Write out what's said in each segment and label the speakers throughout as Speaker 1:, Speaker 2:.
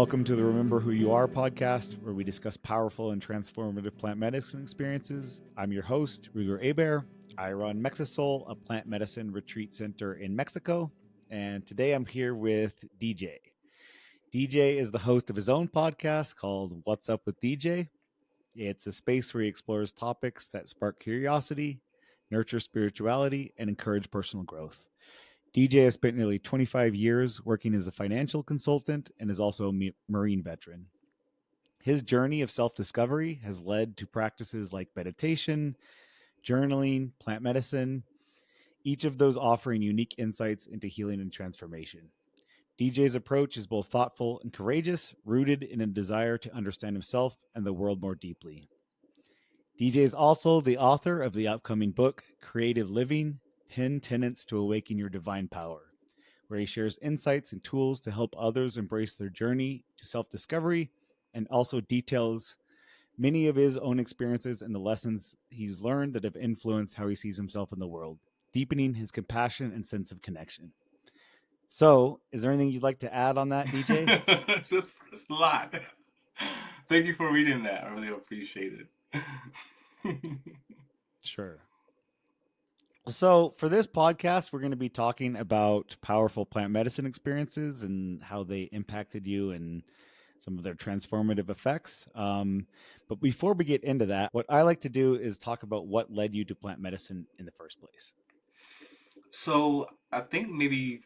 Speaker 1: Welcome to the Remember Who You Are podcast, where we discuss powerful and transformative plant medicine experiences. I'm your host, Ruger Abear. I run Mexisoul, a plant medicine retreat center in Mexico. And today I'm here with DJ. DJ is the host of his own podcast called What's Up with DJ. It's a space where he explores topics that spark curiosity, nurture spirituality, and encourage personal growth. DJ has spent nearly 25 years working as a financial consultant and is also a Marine veteran. His journey of self-discovery has led to practices like meditation, journaling, plant medicine, each of those offering unique insights into healing and transformation. DJ's approach is both thoughtful and courageous, rooted in a desire to understand himself and the world more deeply. DJ is also the author of the upcoming book, Creative Living, 10 Tenets to Awaken Your Divine Power, where he shares insights and tools to help others embrace their journey to self-discovery, and also details many of his own experiences and the lessons he's learned that have influenced how he sees himself in the world, deepening his compassion and sense of connection. So, is there anything you'd like to add on that, DJ?
Speaker 2: It's a lot. Thank you for reading that. I really appreciate it.
Speaker 1: Sure. So, for this podcast, we're going to be talking about powerful plant medicine experiences and how they impacted you and some of their transformative effects. But before we get into that, what I like to do is talk about what led you to plant medicine in the first place.
Speaker 2: So I think maybe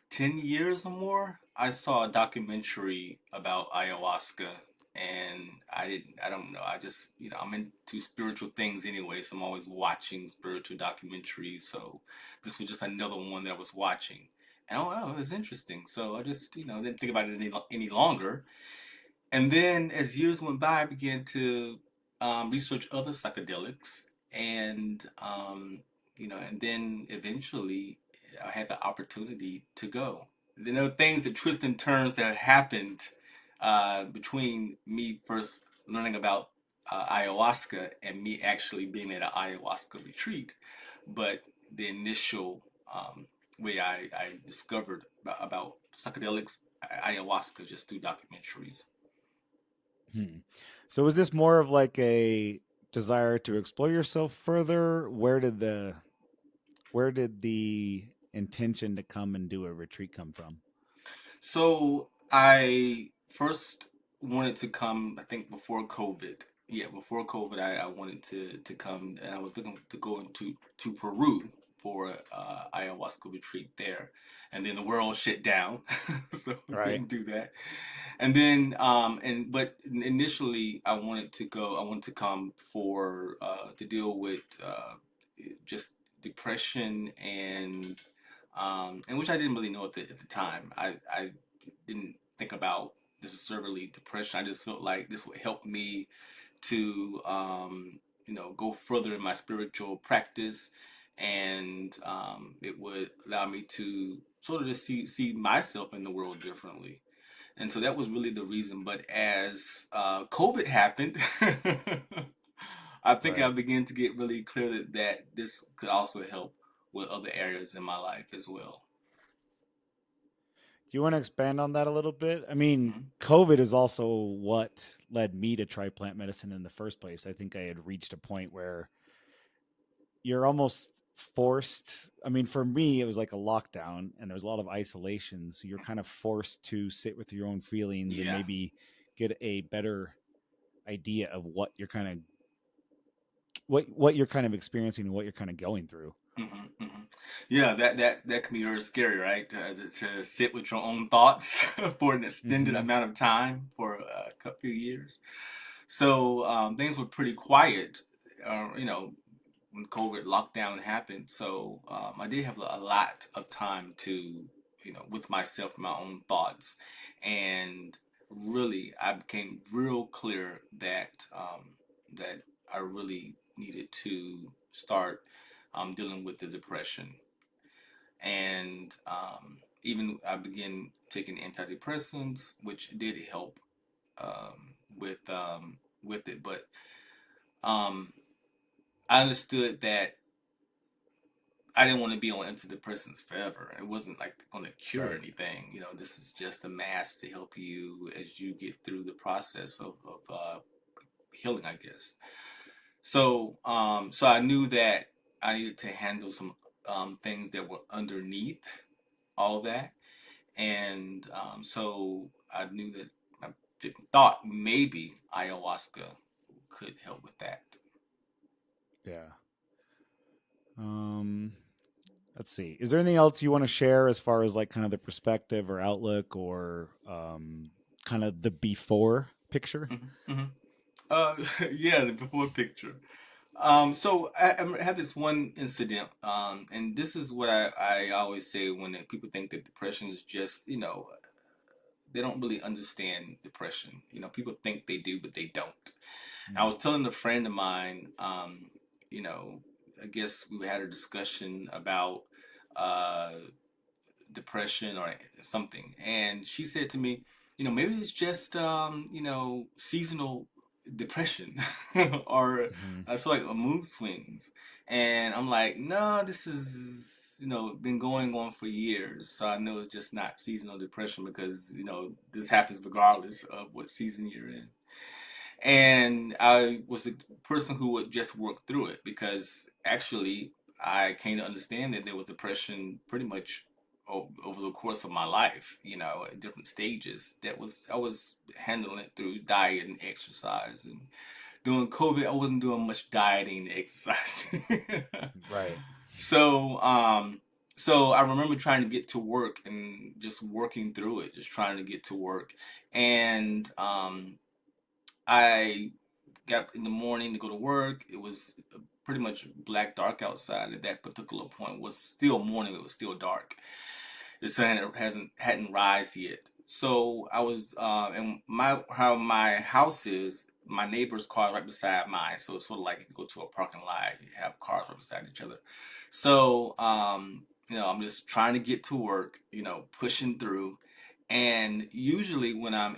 Speaker 2: 10 years or more, I saw a documentary about ayahuasca, and I don't know, I just, I'm into spiritual things anyway, so I'm always watching spiritual documentaries. So this was just another one that I was watching. And oh, it's interesting. So I just, didn't think about it any longer. And then as years went by, I began to research other psychedelics, and and then eventually I had the opportunity to go. There are things, the twists and turns that happened between me first learning about ayahuasca and me actually being at an ayahuasca retreat, but the initial way I discovered about psychedelics, ayahuasca, just through documentaries.
Speaker 1: So, was this more of like a desire to explore yourself further? Where did the intention to come and do a retreat come from?
Speaker 2: So I first wanted to come, I think before COVID. Yeah, before COVID, I wanted to come, and I was looking to go to Peru for a ayahuasca retreat there, and then the world shut down, so we
Speaker 1: Right.
Speaker 2: couldn't do that. And then but initially I wanted to go. I wanted to come for to deal with just depression and which I didn't really know at the time. I didn't think about necessarily depression. I just felt like this would help me to go further in my spiritual practice, and it would allow me to sort of just see myself in the world differently. And so that was really the reason. But as COVID happened, I think I
Speaker 1: Right.
Speaker 2: began to get really clear that this could also help with other areas in my life as well.
Speaker 1: Do you want to expand on that a little bit? I mean,
Speaker 2: Mhm.
Speaker 1: COVID is also what led me to try plant medicine in the first place. I think I had reached a point where you're almost forced. I mean, for me, it was like a lockdown and there was a lot of isolation. So you're kind of forced to sit with your own feelings and
Speaker 2: Yeah.
Speaker 1: maybe get a better idea of what you're kind of experiencing and what you're kind of going through.
Speaker 2: Yeah, that can be very scary, right? To sit with your own thoughts for an extended
Speaker 1: Mm-hmm.
Speaker 2: amount of time for a couple of years. So things were pretty quiet, when COVID lockdown happened. So I did have a lot of time to, with myself, my own thoughts, and really, I became real clear that I really needed to start dealing with the depression, and even I began taking antidepressants, which did help um, with um, with it, but um, I understood that I didn't want to be on antidepressants forever. It wasn't like going to cure
Speaker 1: Right.
Speaker 2: anything. This is just a mask to help you as you get through the process of healing, I guess. So I knew that I needed to handle some things that were underneath all that, and so I knew that I thought maybe ayahuasca could help with that.
Speaker 1: Yeah. Um, let's see. Is there anything else you want to share as far as like kind of the perspective or outlook or kind of the before picture?
Speaker 2: Hmm. Uh, yeah, the before picture. So I had this one incident, and this is what I always say when people think that depression is just, they don't really understand depression. People think they do, but they don't. I
Speaker 1: Mm.
Speaker 2: was telling a friend of mine, you know, I guess we had a discussion about uh, depression or something, and she said to me, maybe it's just seasonal depression or
Speaker 1: Hmm.
Speaker 2: so like a mood swings. And I'm like, no, this is been going on for years, so I know it's just not seasonal depression because this happens regardless of what season you're in. And I was the person who would just work through it because actually I came to understand that there was depression pretty much over the course of my life, at different stages. I was handling it through diet and exercise. And during COVID, I wasn't doing much dieting and exercise.
Speaker 1: Right.
Speaker 2: So I remember trying to get to work and just working through it, just trying to get to work. And I got in the morning to go to work. It was pretty much black dark outside at that particular point. It was still morning. It was still dark. The sun hadn't rise yet. So I was and my how my house is. My neighbor's car right beside mine. So it's sort of like if you go to a parking lot, you have cars right beside each other. So I'm just trying to get to work. Pushing through. And usually when I'm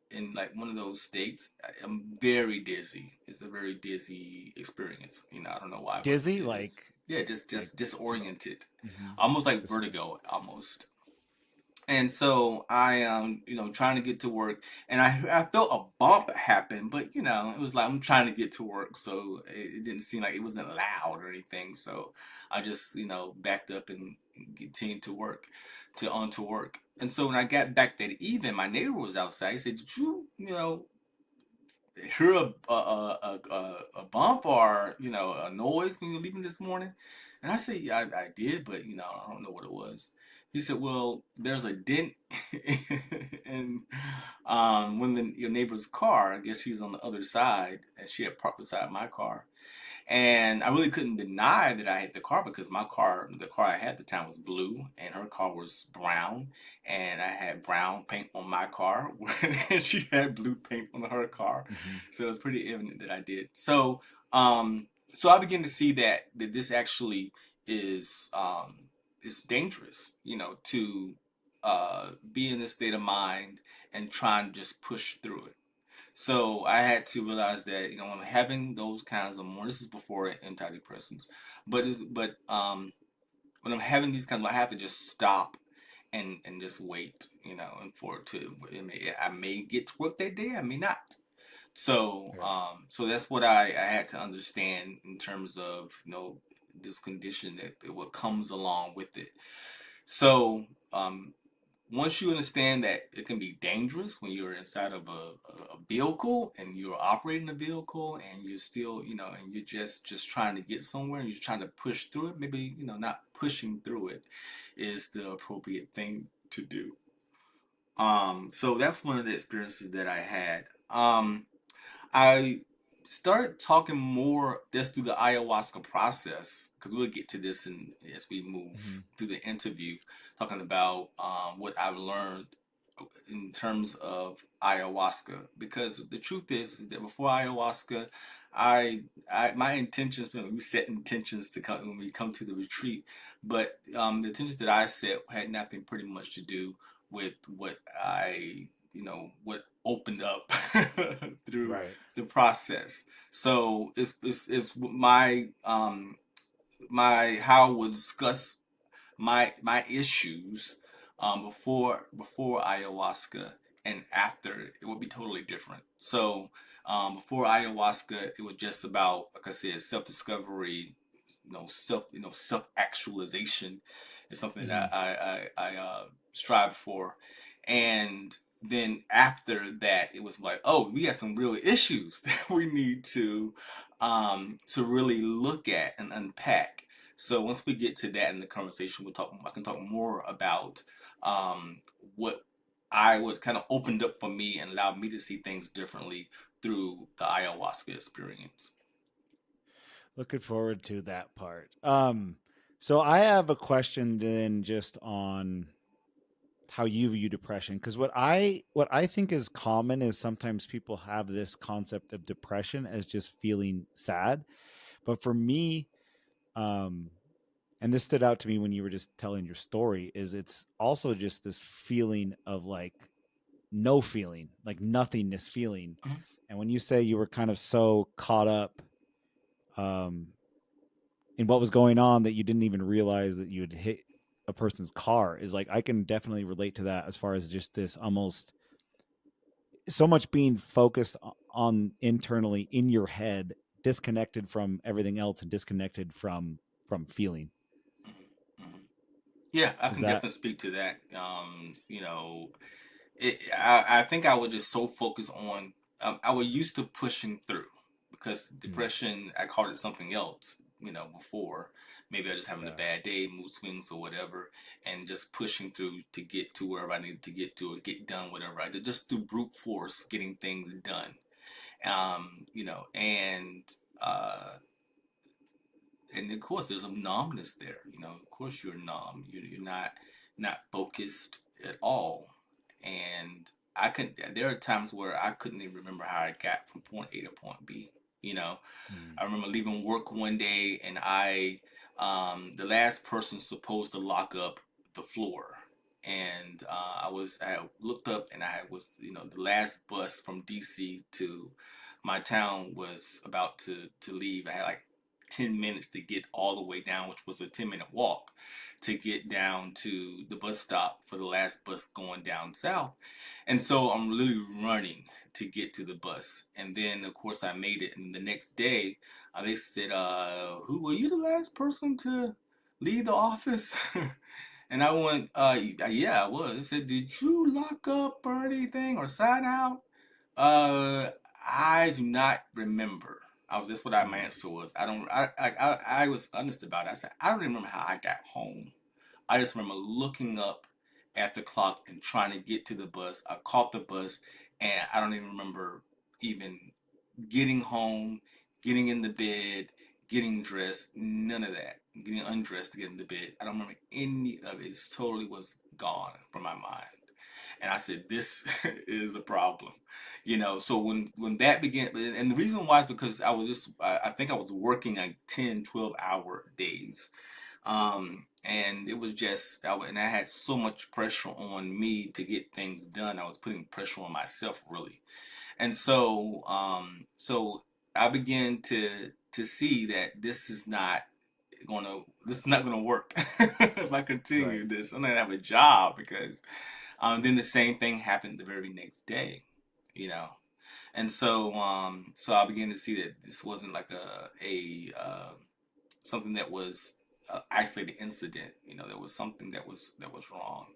Speaker 2: in like one of those states, I'm very dizzy. It's a very dizzy experience. I don't know why, but
Speaker 1: Dizzy,
Speaker 2: it is. Yeah, just
Speaker 1: like
Speaker 2: just disoriented,
Speaker 1: mm-hmm.
Speaker 2: almost like
Speaker 1: Disorient.
Speaker 2: vertigo, almost. And so I am, trying to get to work, and I felt a bump happen, but it was like I'm trying to get to work, so it didn't seem like it wasn't loud or anything. So I just, backed up and continued to work, to on to work. And so when I got back that evening, my neighbor was outside. He said, "Did you, hear a bump or a noise when you were leaving this morning?" And I said, "Yeah, I did, but I don't know what it was." He said, "Well, there's a dent in your neighbor's car. I guess she's on the other side, and she had parked beside my car." And I really couldn't deny that I had the car because the car I had at the time was blue and her car was brown. And I had brown paint on my car and she had blue paint on her car.
Speaker 1: Mm-hmm.
Speaker 2: So it was pretty evident that I did. So I began to see that this actually is dangerous, to be in this state of mind and try and just push through it. So I had to realize that I'm having those kinds of more. This is before antidepressants, but when I'm having these kinds, I have to just stop and just wait, and for it to I may get to work that day, I may not.
Speaker 1: Right.
Speaker 2: So that's what I had to understand in terms of this condition that what comes along with it. So um, once you understand that it can be dangerous when you're inside of a vehicle and you're operating a vehicle and you're still and you're just trying to get somewhere and you're trying to push through it, maybe not pushing through it is the appropriate thing to do. So that's one of the experiences that I had. I started talking more just through the ayahuasca process because we'll get to this as we
Speaker 1: Mm-hmm.
Speaker 2: move through the interview, talking about what I've learned in terms of ayahuasca. Because the truth is that before ayahuasca, I, my intentions, we set intentions to come when we come to the retreat, but the intentions that I set had nothing pretty much to do with what what opened up through
Speaker 1: Right.
Speaker 2: the process. So it's my my how I would discuss my issues before ayahuasca and after, it would be totally different. So before ayahuasca, it was just about, like I said, self discovery, self actualization is something
Speaker 1: Hmm.
Speaker 2: that I strive for, and then after that, it was like, oh, we got some real issues that we need to really look at and unpack. So once we get to that in the conversation, we'll talk. I can talk more about um, what I would kind of opened up for me and allowed me to see things differently through the ayahuasca experience.
Speaker 1: Looking forward to that part. So I have a question then just on how you view depression, because what I think is common is sometimes people have this concept of depression as just feeling sad, but for me, um and this stood out to me when you were just telling your story, is it's also just this feeling of like no feeling, like nothingness feeling.
Speaker 2: Mhm,
Speaker 1: And when you say you were kind of so caught up um in what was going on that you didn't even realize that you had hit a person's car, is like I can definitely relate to that, as far as just this almost so much being focused on internally in your head, disconnected from everything else and disconnected from feeling.
Speaker 2: mhm, mhm. Yeah, I
Speaker 1: Is
Speaker 2: can
Speaker 1: that
Speaker 2: definitely speak to that. I think I was just so focused on, I was used to pushing through because
Speaker 1: hmm,
Speaker 2: depression, I called it something else, before. Maybe I was just having a
Speaker 1: yeah.
Speaker 2: bad day, mood swings or whatever, and just pushing through to get to wherever I needed to get to or get done whatever I did, just through brute force getting things done. And uh, and of course there's a numbness there. Of course you're numb. You're not focused at all. And I could there are times where I couldn't even remember how I got from point A to point B. You know,
Speaker 1: Hmm.
Speaker 2: I remember leaving work one day and the last person supposed to lock up the floor. And I looked up and I was, the last bus from DC to my town was about to leave. I had like 10 minutes to get all the way down, which was a 10-minute walk to get down to the bus stop for the last bus going down south. And so I'm literally running to get to the bus. And then, of course, I made it. And the next day, they said, "Who were you the last person to leave the office?" And I went, "Yeah, I was." They said, "Did you lock up or anything or sign out?" Uh, I do not remember. That's what my
Speaker 1: Hmm.
Speaker 2: answer was. I don't. I was honest about it. I said I don't remember how I got home. I just remember looking up at the clock and trying to get to the bus. I caught the bus, and I don't even remember even getting home, getting in the bed, getting dressed. None of that. Getting undressed to get in the bed. I don't remember any of it. It totally was gone from my mind. And I said, "This is a problem." So when that began, and the reason why is because I think I was working like 10, 12-hour days. And it was just, and I had so much pressure on me to get things done. I was putting pressure on myself, really. And so I began to see that this is not gonna work if I
Speaker 1: Right.
Speaker 2: continue this. I'm not gonna have a job because then the same thing happened the very next day, you know. And so I began to see that this wasn't like a something that was isolated incident. There was something that was wrong.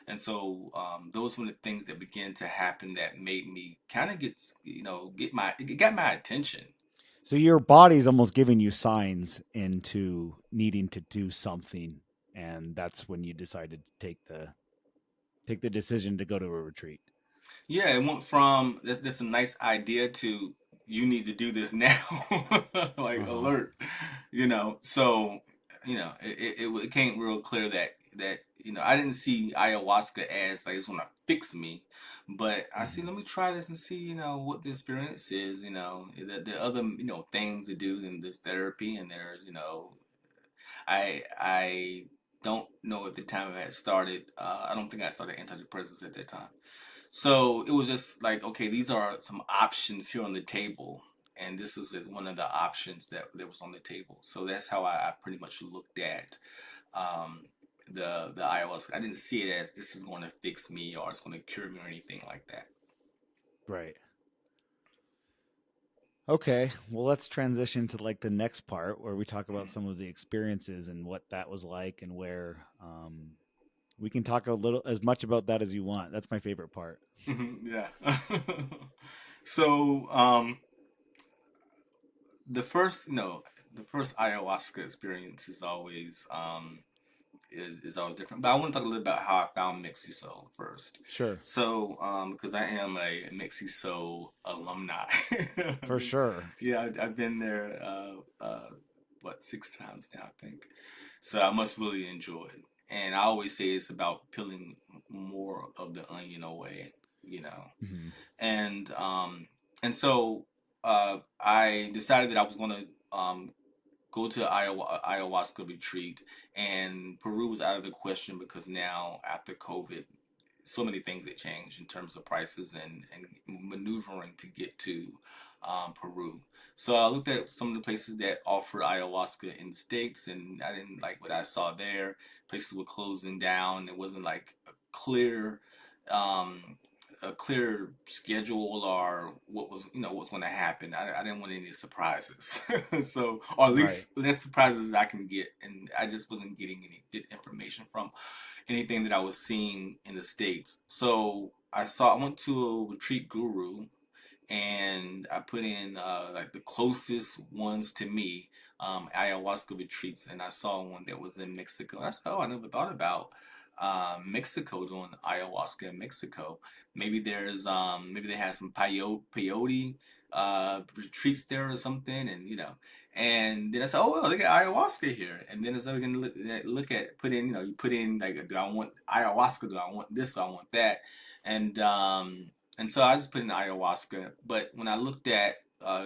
Speaker 2: And so those were the things that began to happen that made me kind of it got my attention.
Speaker 1: So your body's almost giving you signs into needing to do something, and that's when you decided to take the decision to go to a retreat.
Speaker 2: Yeah, it went from that's a nice idea to you need to do this now, like
Speaker 1: Uh-huh.
Speaker 2: alert, So it became real clear that I didn't see ayahuasca as like it's gonna fix me, but I see,
Speaker 1: Hmm.
Speaker 2: let me try this and see what the experience is. The other things to do, and there's therapy and there's I don't know at the time I had started. I don't think I started antidepressants at that time. So it was just like, okay, these are some options here on the table. and this is one of the options that was on the table. So that's how I pretty much looked at um, the ayahuasca. I didn't see it as this is going to fix me or it's going to cure me or anything like that.
Speaker 1: Right. Okay, well, let's transition to like the next part where we talk about some of the experiences and what that was like, and where we can talk a little as much about that as you want. That's my favorite part.
Speaker 2: Yeah. So the first no the first ayahuasca experience is always different. But I want to talk a little about how I found Mexisoul first.
Speaker 1: Sure,
Speaker 2: So, because I am a Mexisoul alumni.
Speaker 1: for sure.
Speaker 2: Yeah, I've been there, what, 6 times now, I think. So I must really enjoy it. And I always say it's about peeling more of the onion away, you know.
Speaker 1: Hmm.
Speaker 2: And so I decided that I was going to go to ayahuasca retreat, and Peru was out of the question because now after COVID, so many things that changed in terms of prices and maneuvering to get to Peru. So I looked at some of the places that offer ayahuasca in the States, and I didn't like what I saw there. Places were closing down. It wasn't like um, a clear schedule or what was what's going to happen. I didn't want any surprises, so or at
Speaker 1: Right,
Speaker 2: least less surprises I can get, and I just wasn't getting any good information from anything that I was seeing in the States. So I went to a retreat guru and I put in like the closest ones to me, ayahuasca retreats, and I saw one that was in Mexico. I said, "Oh, I never thought about Mexico doing ayahuasca in Mexico. Maybe they have some peyote retreats there or something, and And then I said, "Oh well, they got ayahuasca here." And then as I can look at put in, you put in like, do I want ayahuasca? Do I want this? Do I want that? And um, and so I just put in ayahuasca. But when I looked at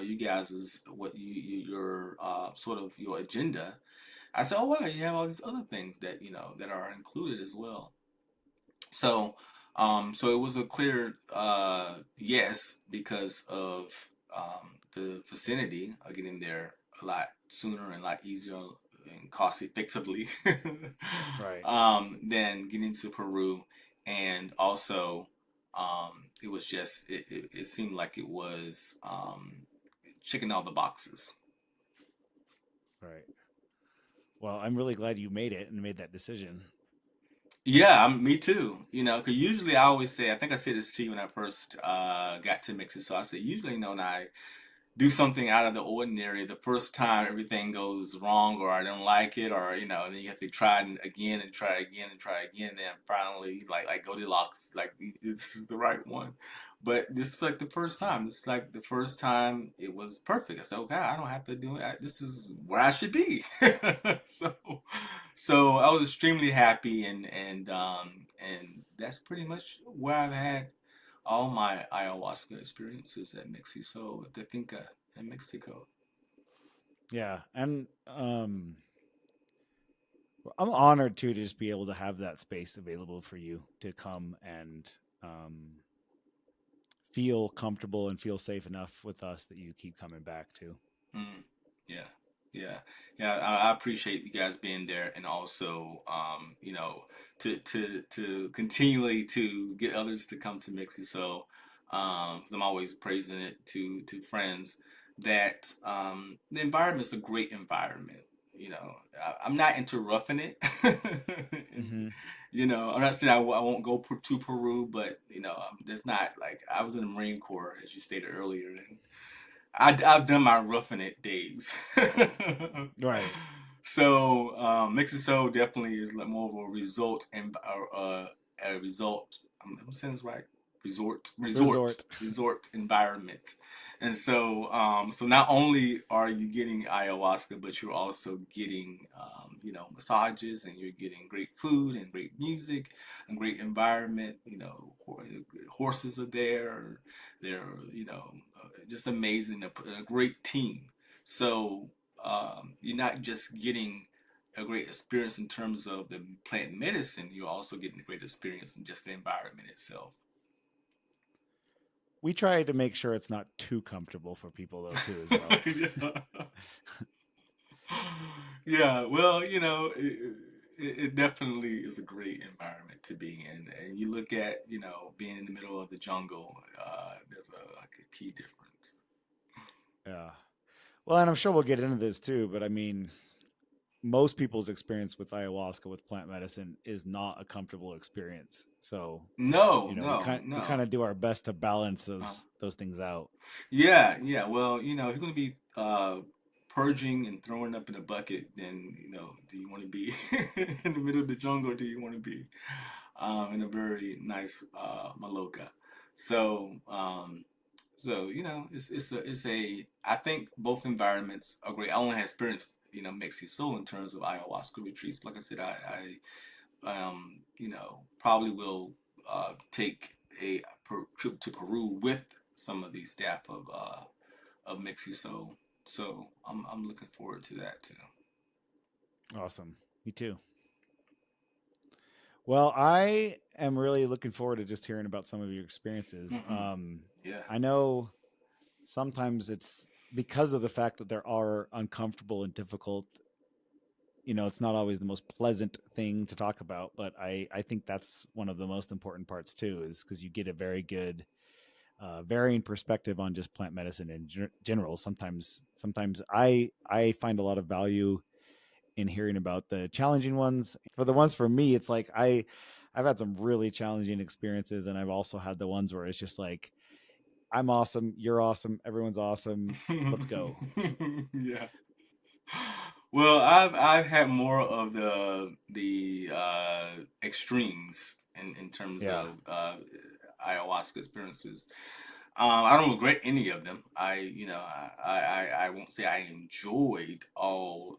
Speaker 2: you guys's your sort of your agenda, I said, "Oh wow, you have all these other things that that are included as well." So, so it was a clear yes because of the vicinity of getting there a lot sooner and a lot easier and cost effectively
Speaker 1: right.
Speaker 2: than getting to Peru. And also, it was just it seemed like it was checking all the boxes.
Speaker 1: Right. Well, I'm really glad you made it and made that decision.
Speaker 2: Yeah, me too. Because usually I always say, I think I said this to you when I first got to Mexico. So I said, usually, when I do something out of the ordinary, the first time everything goes wrong or I don't like it, or and then you have to try it again and try it again and try it again, and then finally, like Goldilocks, like this is the right one. But this is like the first time. This is like the first time it was perfect. I said, okay, I don't have to do it. This is where I should be. so, so I was extremely happy, and that's pretty much where I've had all my ayahuasca experiences at Mexisoul, at the Finca in Mexico.
Speaker 1: Yeah, and I'm honored too to just be able to have that space available for you to come and um, feel comfortable and feel safe enough with us that you keep coming back to.
Speaker 2: Mm, yeah, yeah, yeah. I appreciate you guys being there, and also, to continually to get others to come to Mixie. So, 'cause I'm always praising it to friends that the environment's a great environment. I'm not into roughing it, and
Speaker 1: Hmm.
Speaker 2: I'm not saying I won't go to Peru, but there's not like I was in the Marine Corps, as you stated earlier, and I've done my roughing it days.
Speaker 1: Right.
Speaker 2: So Mexico definitely is like more of a result and a result. I'm saying this right.
Speaker 1: Resort.
Speaker 2: Resort environment. And so, so not only are you getting ayahuasca, but you're also getting, massages, and you're getting great food and great music and great environment. Horses are there. They're, just amazing. A great team. So you're not just getting a great experience in terms of the plant medicine, you're also getting a great experience in just the environment itself.
Speaker 1: We try to make sure it's not too comfortable for people though too as well.
Speaker 2: Yeah. Yeah, well, it definitely is a great environment to be in. And you look at, being in the middle of the jungle, there's like a key difference.
Speaker 1: Yeah. Well, and I'm sure we'll get into this too, but I mean, most people's experience with ayahuasca with plant medicine is not a comfortable experience. So,
Speaker 2: No,
Speaker 1: you know,
Speaker 2: no,
Speaker 1: we
Speaker 2: no.
Speaker 1: kind of do our best to balance
Speaker 2: Uh,
Speaker 1: those things out.
Speaker 2: yeah, yeah. Well, you're going to be purging and throwing up in a bucket, then, do you want to be in the middle of the jungle or do you want to be in a very nice maloka? So, it's a. I think both environments are great. I only have experienced Mexisoul in terms of ayahuasca retreats. Like I said, probably will take a trip to Peru with some of the staff of Mexisoul. So I'm looking forward to that too.
Speaker 1: Awesome. Me too. Well, I am really looking forward to just hearing about some of your experiences.
Speaker 2: Hmm. Yeah.
Speaker 1: I know sometimes it's because of the fact that there are uncomfortable and difficult, it's not always the most pleasant thing to talk about, but I think that's one of the most important parts too, is because you get a very good varying perspective on just plant medicine in general. Sometimes I find a lot of value in hearing about the challenging ones. For the ones for me, it's like I've had some really challenging experiences, and I've also had the ones where it's just like I'm awesome, you're awesome, everyone's awesome, let's go.
Speaker 2: Yeah. Well, I've had more of the extremes in terms
Speaker 1: Yeah,
Speaker 2: of ayahuasca experiences. I don't regret any of them. I won't say I enjoyed all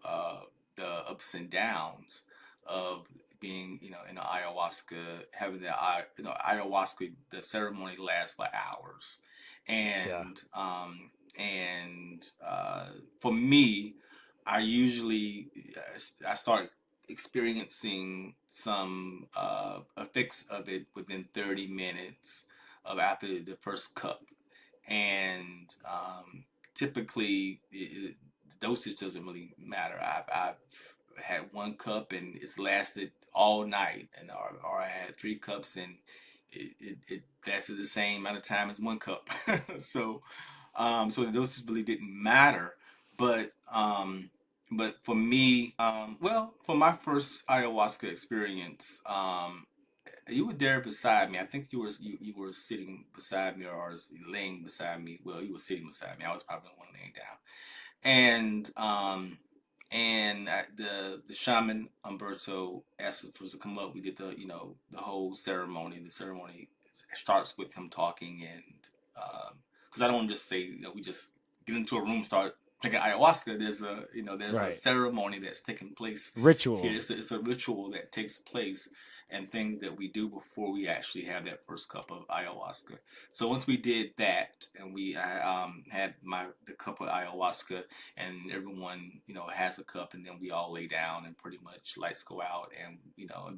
Speaker 2: the ups and downs of being, in the ayahuasca, having ayahuasca, the ceremony lasts for hours,
Speaker 1: yeah,
Speaker 2: and for me, I usually I start experiencing some effects of it within 30 minutes of after the first cup, and typically the dosage doesn't really matter. I've had one cup and it's lasted all night, and or I had three cups and it lasted the same amount of time as one cup. So so the dosage really didn't matter, but for me, well, for my first ayahuasca experience, you were there beside me. I think you were sitting beside me or laying beside me. Well, you were sitting beside me. I was probably the one laying down. And the shaman Umberto asked us to come up. We did the whole ceremony. The ceremony starts with him talking, and because I don't want to just say we just get into a room, start drinking ayahuasca. There's a
Speaker 1: right.
Speaker 2: ceremony that's taking place here.
Speaker 1: Ritual.
Speaker 2: It's a ritual that takes place, and things that we do before we actually have that first cup of ayahuasca. So once we did that, and we had the cup of ayahuasca, and everyone has a cup, and then we all lay down, and pretty much lights go out, and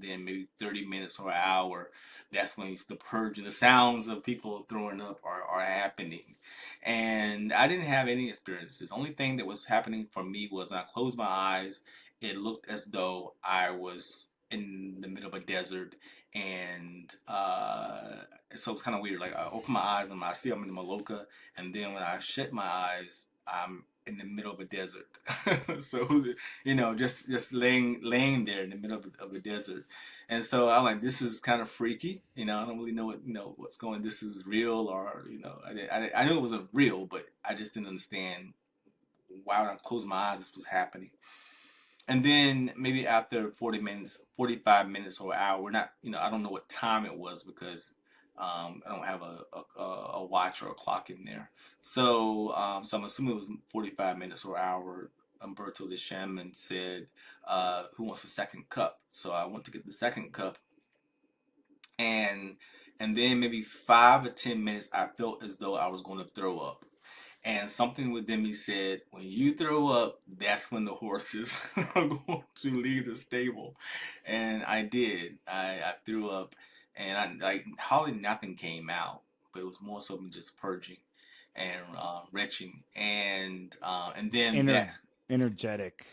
Speaker 2: then maybe 30 minutes or an hour, that's when the purge and the sounds of people throwing up are happening. And I didn't have any experiences. The only thing that was happening for me was when I closed my eyes, it looked as though I was in the middle of a desert, and so it's kind of weird. Like I open my eyes and I see I'm in Maloka, and then when I shut my eyes, I'm in the middle of a desert. So just laying there in the middle of the desert, and so I'm like, this is kind of freaky. I don't really know what's going. This is real, or I knew it wasn't real, but I just didn't understand why when I closed my eyes this was happening. And then maybe after 40 minutes, 45 minutes or an hour, we're not, I don't know what time it was because I don't have a watch or a clock in there. So I'm assuming it was 45 minutes or an hour. Umberto the shaman said, who wants a second cup? So I went to get the second cup, and then maybe 5 or 10 minutes, I felt as though I was going to throw up. And something within me said, when you throw up, that's when the horses are going to leave the stable. And I did. I threw up, and hardly nothing came out. but it was more so me just purging and retching, and then
Speaker 1: Ener-
Speaker 2: that.
Speaker 1: energetic,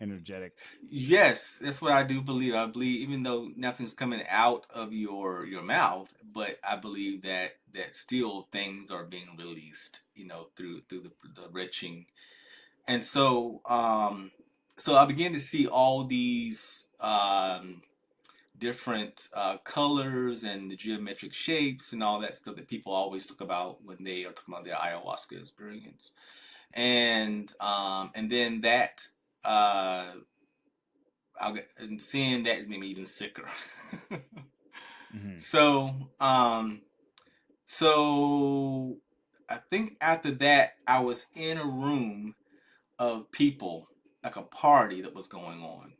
Speaker 1: energetic.
Speaker 2: Yes, that's what I do believe. I believe even though nothing's coming out of your mouth, but I believe that still things are being released, through the retching. And so I began to see all these different colors and the geometric shapes and all that stuff that people always talk about when they are talking about their ayahuasca experience. And then that uh, and seeing that made me even sicker.
Speaker 1: Hmm.
Speaker 2: so um, so I think after that I was in a room of people, like a party that was going on,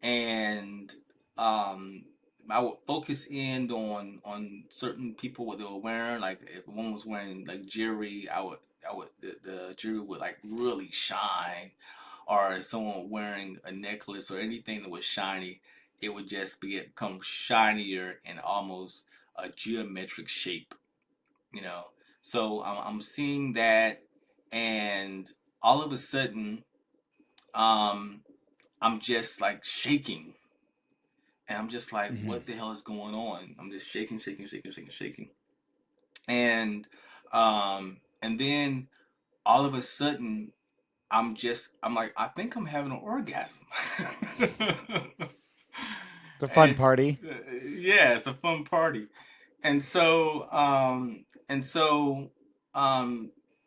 Speaker 2: and um, I would focus in on certain people, what they were wearing. Like if one was wearing like jewelry, I would the jewelry would like really shine, or if someone wearing a necklace or anything that was shiny, it would just become shinier and almost a geometric shape, you know. So I'm seeing that, and all of a sudden, um, I'm just like shaking, and I'm just like,
Speaker 1: Hmm.
Speaker 2: what the hell is going on? I'm just shaking, shaking, shaking, shaking, shaking, and then all of a sudden, I'm like, I think I'm having an orgasm.
Speaker 1: It's a fun
Speaker 2: And
Speaker 1: party.
Speaker 2: yeah, it's a fun party. And so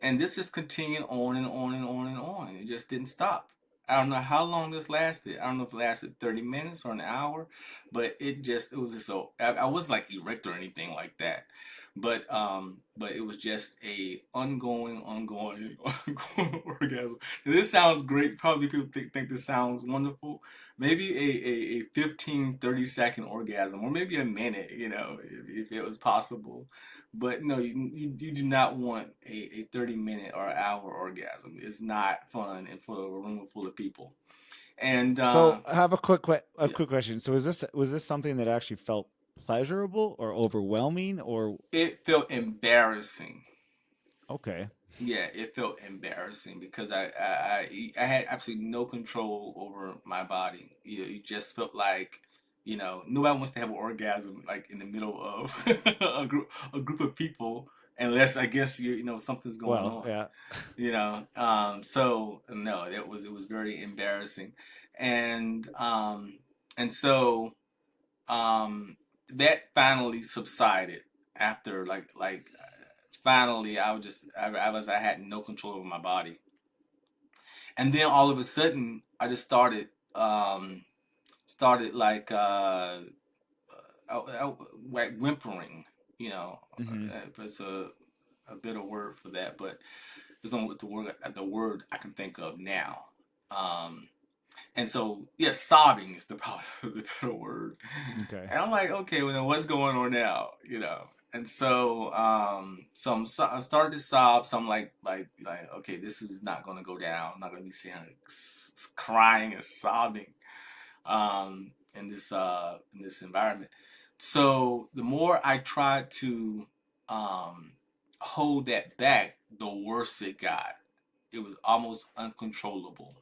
Speaker 2: and this just continued on and on and on and on. It just didn't stop. I don't know how long this lasted. I don't know if it lasted 30 minutes or an hour, but it was just so I wasn't like erect or anything like that. But it was just a ongoing orgasm. And this sounds great. Probably people think this sounds wonderful. Maybe a 15, 30-second orgasm, or maybe a minute, if it was possible. But no, you do not want a 30-minute or hour orgasm. It's not fun in front of a room full of people. And
Speaker 1: So I have a
Speaker 2: yeah,
Speaker 1: quick question. So was this something that actually felt pleasurable or overwhelming or
Speaker 2: it felt embarrassing.
Speaker 1: okay?
Speaker 2: Yeah, it felt embarrassing because I had absolutely no control over my body. It just felt like, nobody wants to have an orgasm like in the middle of a group of people, unless I guess something's going
Speaker 1: Well,
Speaker 2: on.
Speaker 1: yeah.
Speaker 2: So no, it was very embarrassing, and and so that finally subsided after like finally I had no control over my body, and then all of a sudden I just started like whimpering, you know.
Speaker 1: Hmm.
Speaker 2: It's a better word for that, but there's only the word I can think of now. Um, And so, yeah, sobbing is probably the better word.
Speaker 1: Okay.
Speaker 2: And I'm like, okay, well, then what's going on now? And so I started to sob. So I'm like, okay, this is not going to go down. I'm not going to be sitting here crying and sobbing, in this environment. So the more I tried to um, hold that back, the worse it got. It was almost uncontrollable,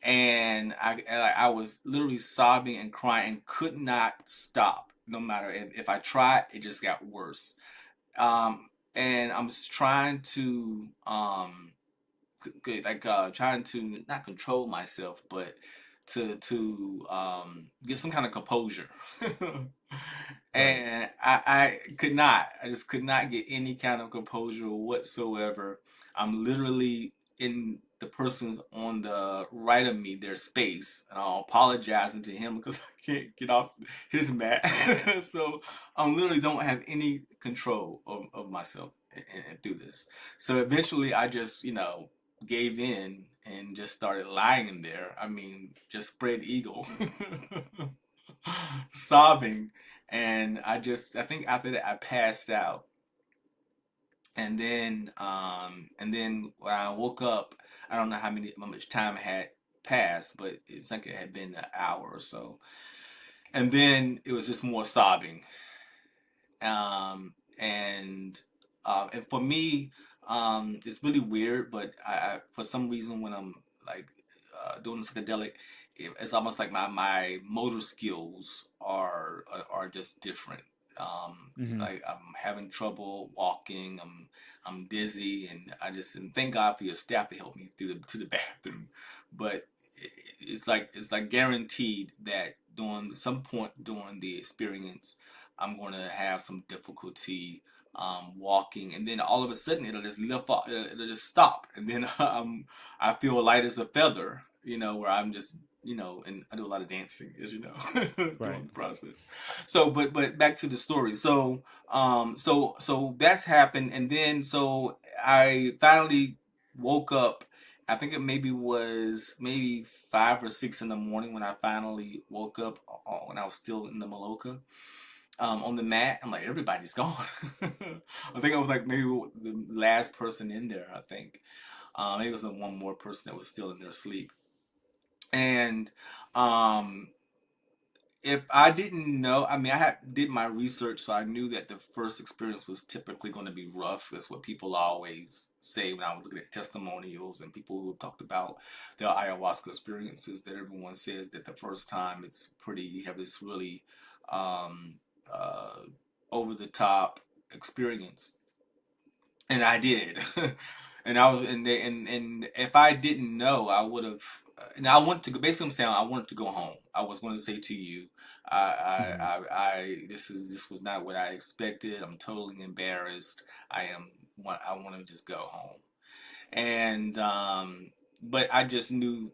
Speaker 2: and I was literally sobbing and crying and could not stop. No matter if I tried, it just got worse. And I'm just trying to trying to not control myself, but to get some kind of composure.
Speaker 1: Right.
Speaker 2: And I could not. I just could not get any kind of composure whatsoever. I'm literally in the person's on the right of me, their space, and I'm apologizing to him because I can't get off his mat. So I literally don't have any control of myself and through this. So eventually I just, gave in and just started lying in there. I mean, just spread eagle, sobbing. And I think after that I passed out. And then when I woke up, I don't know how much time had passed, but it's like it had been an hour or so. And then it was just more sobbing. And And for me, it's really weird, but for some reason when I'm like doing psychedelic, it's almost like my motor skills are just different.
Speaker 1: Hmm.
Speaker 2: Like I'm having trouble walking. I'm dizzy, and and thank God for your staff to help me through to the bathroom. But it's like guaranteed that during some point during the experience, I'm going to have some difficulty walking, and then all of a sudden it'll just lift off, it'll just stop, and then I feel light as a feather, where I'm just, and I do a lot of dancing, as you know,
Speaker 1: Right.
Speaker 2: during the process. So, but back to the story. So, so that's happened, and then so I finally woke up. I think it maybe was maybe 5 or 6 in the morning when I finally woke up when I was still in the Maloka on the mat. I'm like, everybody's gone. I think I was like maybe the last person in there. I think maybe it was one more person that was still in their sleep. And um, if I didn't know, I mean, did my research, so I knew that the first experience was typically going to be rough. That's what people always say when I was looking at testimonials and people who have talked about their ayahuasca experiences. That everyone says that the first time it's pretty, you have this really um, uh, over the top experience, and I did. And I was, and if I didn't know, I would have. And I want to go. Basically, I'm saying I wanted to go home. I was going to say to you,
Speaker 1: Hmm.
Speaker 2: this was not what I expected. I'm totally embarrassed. I am. I want to just go home. And but I just knew.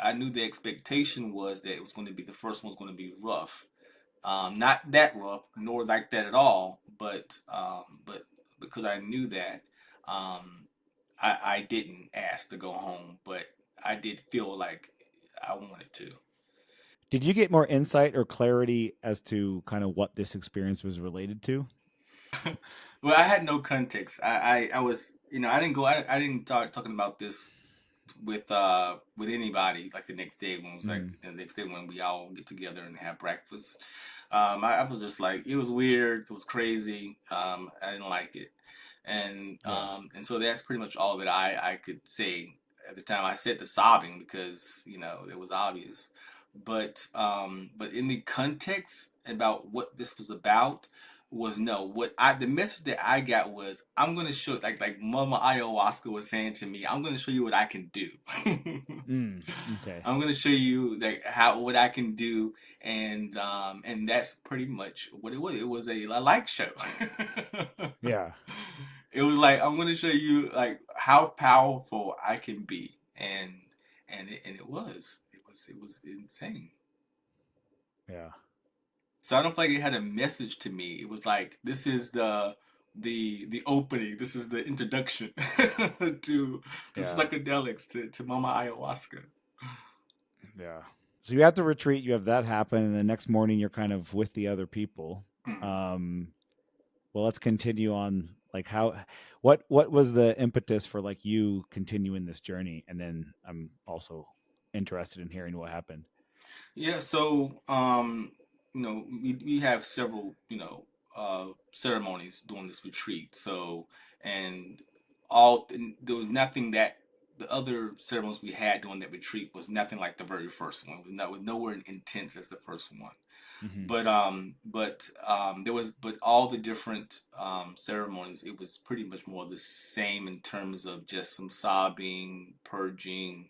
Speaker 2: I knew the expectation was that it was going to be the first one was going to be rough, not that rough, nor like that at all, but because I knew that, um, I didn't ask to go home, but I did feel like I wanted to.
Speaker 1: Did you get more insight or clarity as to kind of what this experience was related to?
Speaker 2: Well, I had no context. I was, I didn't go. I didn't start talking about this with anybody like the next day when it was like
Speaker 1: Mm.
Speaker 2: the next day when we all get together and have breakfast. I was just like, it was weird, it was crazy. I didn't like it,
Speaker 1: Yeah.
Speaker 2: and so that's pretty much all that I could say at the time. I said the sobbing because it was obvious, but in the context about what this was about was no. The message that I got was, I'm gonna show, like Mama Ayahuasca was saying to me, I'm gonna show you what I can do.
Speaker 1: Mm. Okay.
Speaker 2: I'm gonna show you like how what I can do, and that's pretty much what it was. It was a light show.
Speaker 1: Yeah.
Speaker 2: It was like, I'm gonna show you like how powerful I can be, and it was insane.
Speaker 1: Yeah.
Speaker 2: So I don't feel like it had a message to me. It was like, this is the opening. This is the introduction to
Speaker 1: Yeah.
Speaker 2: psychedelics, to Mama Ayahuasca.
Speaker 1: Yeah. So you have the retreat, you have that happen, and the next morning you're kind of with the other people. Um, well, let's continue on. Like how, what was the impetus for like you continuing this journey? And then I'm also interested in hearing what happened.
Speaker 2: Yeah, so we have several, ceremonies during this retreat. So, and and there was nothing that the other ceremonies we had during that retreat was nothing like the very first one. It was nowhere intense as the first one.
Speaker 1: Hmm.
Speaker 2: But there was, but all the different ceremonies, it was pretty much more the same in terms of just some sobbing, purging,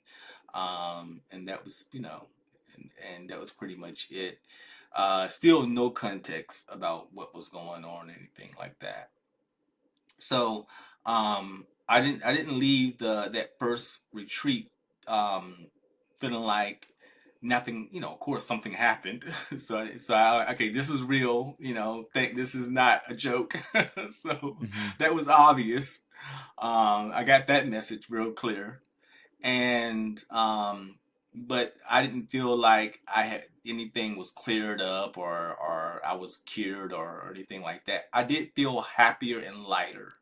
Speaker 2: and that was, and that was pretty much it. Still no context about what was going on or anything like that. So I didn't leave the that first retreat feeling like nothing, of course something happened. Okay, this is real, think this is not a joke. So
Speaker 1: Hmm.
Speaker 2: that was obvious. I got that message real clear, and but I didn't feel like I had anything was cleared up, or I was cured, or anything like that. I did feel happier and lighter,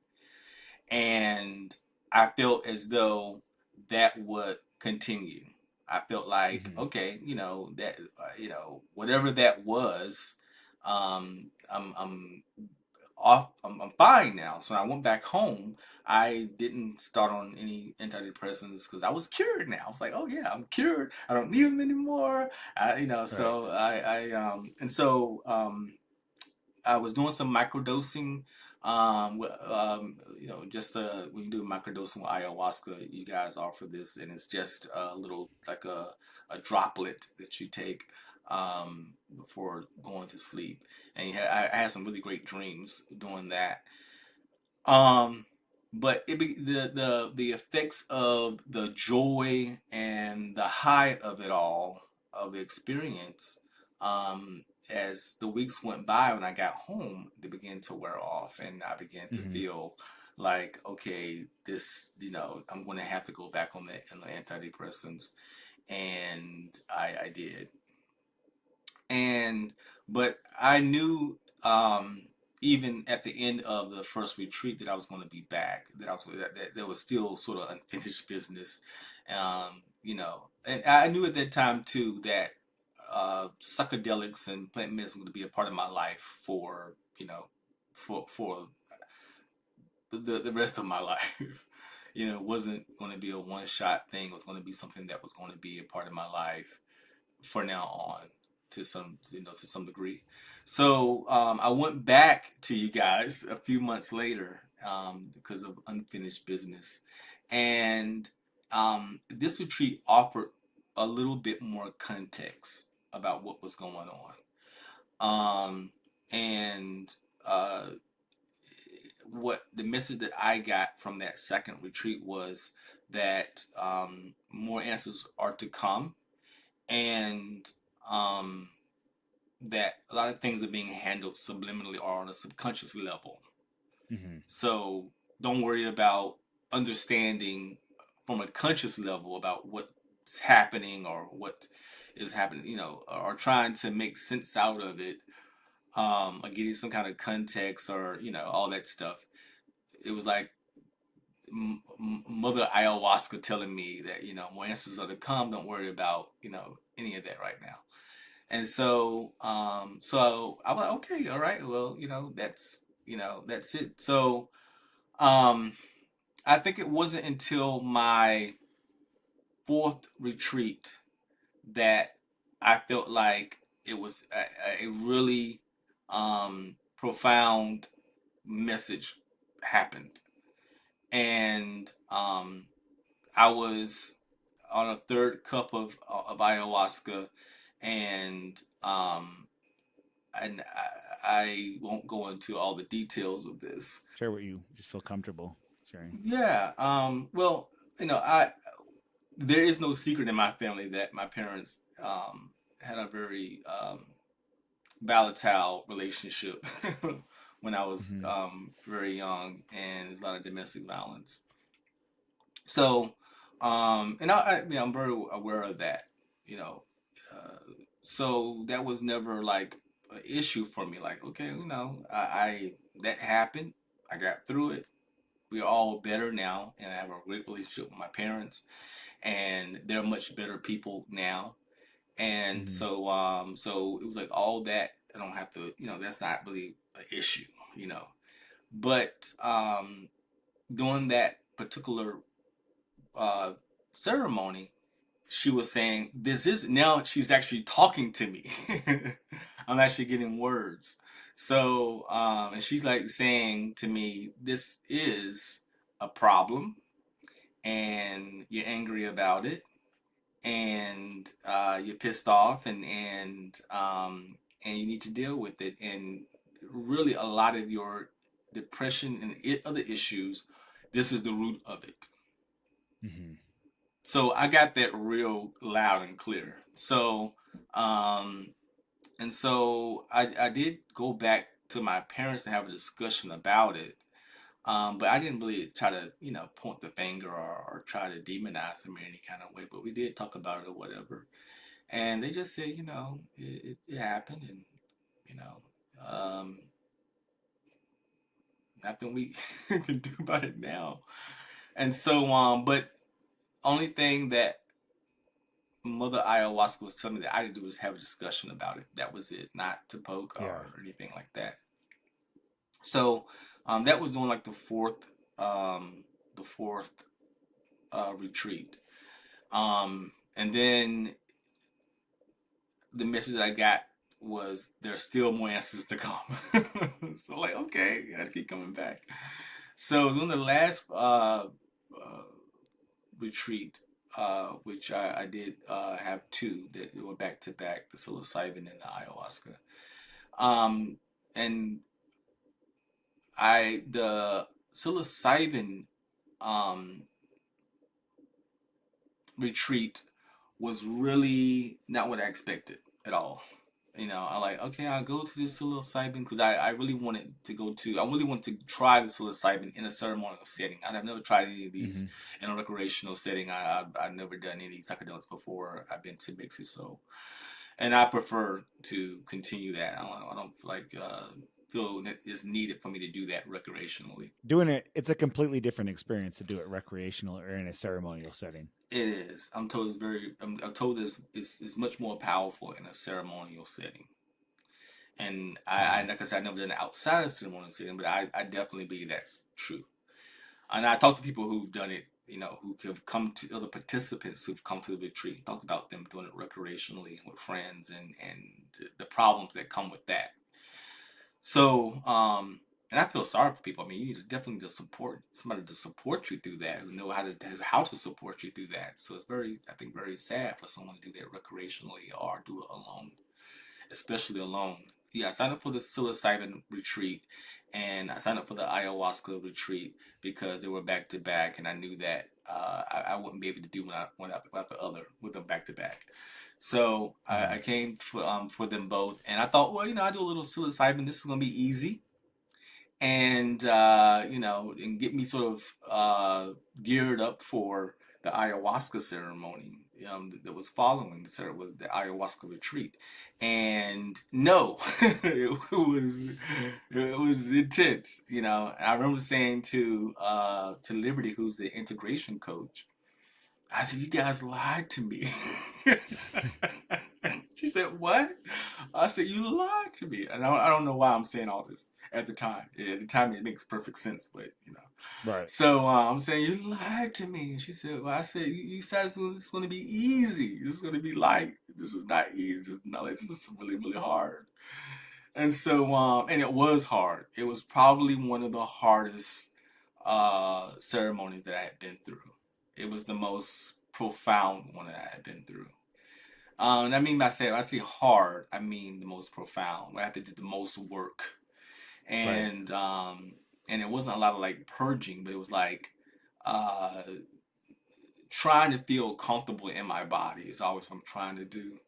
Speaker 2: and I felt as though that would continue. I felt like,
Speaker 1: Hmm.
Speaker 2: okay, that whatever that was, I'm off. I'm fine now. So when I went back home, I didn't start on any antidepressants because I was cured now. I was like, oh yeah, I'm cured. I don't need them anymore.
Speaker 1: Right.
Speaker 2: So I was doing some microdosing. Just when you do microdosing with ayahuasca, you guys offer this, and it's just a little like a droplet that you take before going to sleep. And I had some really great dreams doing that. Um, but the effects of the joy and the high of it all, of the experience, as the weeks went by when I got home, they began to wear off, and I began to
Speaker 1: Hmm.
Speaker 2: feel like, okay, this, I'm going to have to go back on the antidepressants, and I did. And but I knew, even at the end of the first retreat, that I was going to be back, that there was still sort of unfinished business. And I knew at that time too that psychedelics and plant medicine would be a part of my life for, for the rest of my life. It wasn't going to be a one shot thing. It was going to be something that was going to be a part of my life for now on, to some degree. So I went back to you guys a few months later, because of unfinished business, and this retreat offered a little bit more context about what was going on, and uh, what the message that I got from that second retreat was that more answers are to come, and um, that a lot of things are being handled subliminally or on a subconscious level.
Speaker 1: Hmm.
Speaker 2: So don't worry about understanding from a conscious level about what's happening or what is happening, or trying to make sense out of it, or getting some kind of context, or all that stuff. It was like Mother Ayahuasca telling me that more answers are to come. Don't worry about any of that right now. And so I'm like, okay, all right, well, that's it. So, um, I think it wasn't until my fourth retreat that I felt like it was a really profound message happened, and I was on a third cup of ayahuasca, and I won't go into all the details of this.
Speaker 1: Share what you just feel comfortable sharing.
Speaker 2: Yeah. Well, I there is no secret in my family that my parents had a very volatile relationship when I was
Speaker 1: Hmm.
Speaker 2: very young, and there's a lot of domestic violence. So, and I'm very aware of that. You know, so that was never like an issue for me. Like, okay, I that happened. I got through it. We're all better now, and I have a great relationship with my parents, and they're much better people now. And
Speaker 1: Hmm.
Speaker 2: so it was like all that. I don't have to, that's not really an issue, you know. But during that particular uh, ceremony, she was saying, "This is now." She's actually talking to me. I'm actually getting words. So, and she's like saying to me, "This is a problem, and you're angry about it, and you're pissed off, and you need to deal with it. And really, a lot of your depression and other issues, this is the root of it."
Speaker 1: Hmm.
Speaker 2: So I got that real loud and clear. Um, so I did go back to my parents to have a discussion about it. But I didn't really try to, point the finger, or try to demonize them in any kind of way. But we did talk about it or whatever. And they just said, it happened, and, you know, um, nothing we can do about it now. And so, but only thing that Mother Ayahuasca was telling me that I had to do was have a discussion about it. That was it, not to poke
Speaker 1: Yeah.
Speaker 2: or anything like that. So that was on like the fourth retreat. And then the message that I got was there's still more answers to come. So like, okay, I gotta keep coming back. So on the last retreat, which I did have two that were back to back, the psilocybin and the ayahuasca. Um, and the psilocybin um, retreat was really not what I expected at all. I like, okay, I'll go to this psilocybin because I really wanted to I really want to try the psilocybin in a ceremonial setting. I've never tried any of these
Speaker 1: Mm-hmm.
Speaker 2: in a recreational setting. I've never done any psychedelics before. I've been to Mexisoul, and I prefer to continue that. I don't like feel that it's needed for me to do that recreationally.
Speaker 1: Doing it's a completely different experience to do it recreational or in a ceremonial setting.
Speaker 2: It is. I'm told it's very. I'm told this is much more powerful in a ceremonial setting. And
Speaker 1: Mm-hmm.
Speaker 2: like I said, I've never done it outside of ceremonial setting, but I definitely believe that's true. And I talked to people who've done it, who have come to other participants who've come to the retreat, talked about them doing it recreationally with friends and the problems that come with that. So, and I feel sorry for people. I mean, you need to definitely to support somebody to support you through that, who know how to support you through that. So it's I think, very sad for someone to do that recreationally or do it alone, especially alone. Yeah, I signed up for the psilocybin retreat, and I signed up for the ayahuasca retreat because they were back to back, and I knew that I wouldn't be able to do one after the other with them back to back. So
Speaker 1: Mm-hmm.
Speaker 2: I came for them both, and I thought, well, I do a little psilocybin. This is gonna be easy, and and get me sort of geared up for the ayahuasca ceremony that was following the ayahuasca retreat. And no, it was intense. I remember saying to Liberty, who's the integration coach, I said, "You guys lied to me." She said, "What?" I said, "You lied to me." And I don't know why I'm saying all this at the time. At the time, it makes perfect sense, but.
Speaker 1: Right.
Speaker 2: So I'm saying, "You lied to me." And she said, "Well," I said, "You said it's going to be easy. This is going to be light. This is not easy. No, this is really, really hard." And so, and it was hard. It was probably one of the hardest ceremonies that I had been through. It was the most profound one that I had been through. And I mean by saying, when I say hard, I mean the most profound. Where I had to do the most work,
Speaker 1: Right.
Speaker 2: and it wasn't a lot of like purging, but it was like uh, trying to feel comfortable in my body. Is always what I'm trying to do,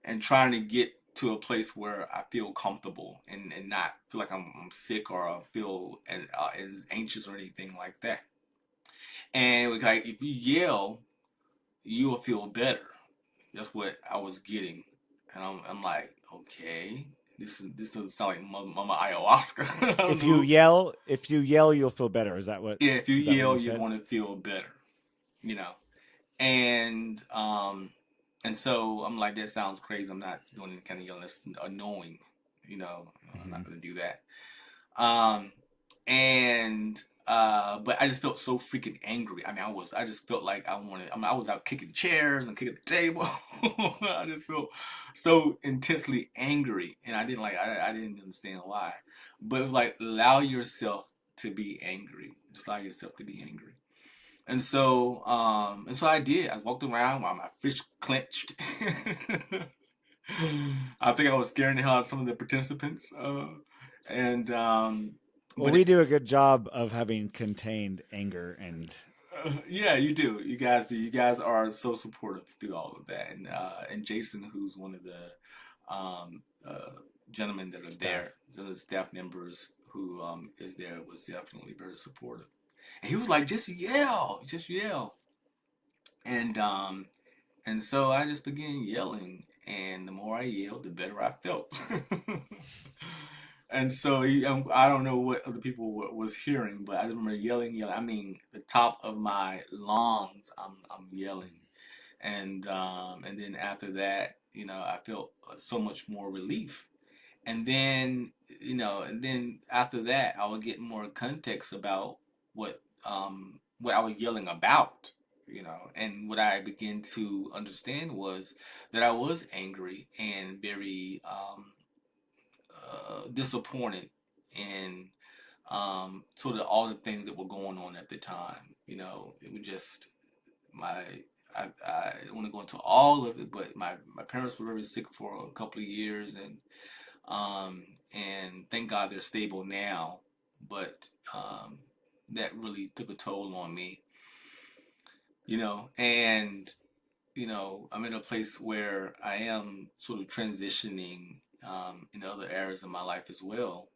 Speaker 2: and trying to get to a place where I feel comfortable and not feel like I'm sick or I feel as anxious or anything like that. And like if you yell, you will feel better. That's what I was getting, and I'm like, okay, this doesn't sound like Mama Ayahuasca. I don't know.
Speaker 1: If you yell, you'll feel better. Is that
Speaker 2: Yeah, if you
Speaker 1: what
Speaker 2: yell,
Speaker 1: you
Speaker 2: you're
Speaker 1: said?
Speaker 2: going to feel better, you know. And so I'm like, that sounds crazy. I'm not doing any kind of yelling. That's annoying, I'm
Speaker 1: Mm-hmm.
Speaker 2: not going to do that. Um, and but I just felt so freaking angry. I mean, I just felt like I was out kicking chairs and kicking the table. I just felt so intensely angry, and I didn't understand why. But it was like, allow yourself to be angry. Just allow yourself to be angry. And so I did. I walked around while my fist clenched. I think I was scaring the hell out of some of the participants. And
Speaker 1: Well,
Speaker 2: but
Speaker 1: we do a good job of having contained anger and
Speaker 2: Yeah, you do. You guys do. You guys are so supportive through all of that. And Jason, who's one of the gentlemen that are
Speaker 1: stuff.
Speaker 2: there, some of the staff members who is there, was definitely very supportive. And he was like, just yell." And so I just began yelling, and the more I yelled, the better I felt. And so I don't know what other people was hearing, but I just remember yelling, yelling. I mean, the top of my lungs, I'm yelling, and then after that, I felt so much more relief. And then, and then after that, I would get more context about what I was yelling about, and what I began to understand was that I was angry and very disappointed in sort of all the things that were going on at the time. It was just my I don't want to go into all of it, but my parents were very sick for a couple of years, and thank God they're stable now. But that really took a toll on me, and I'm in a place where I am sort of transitioning in other areas of my life as well.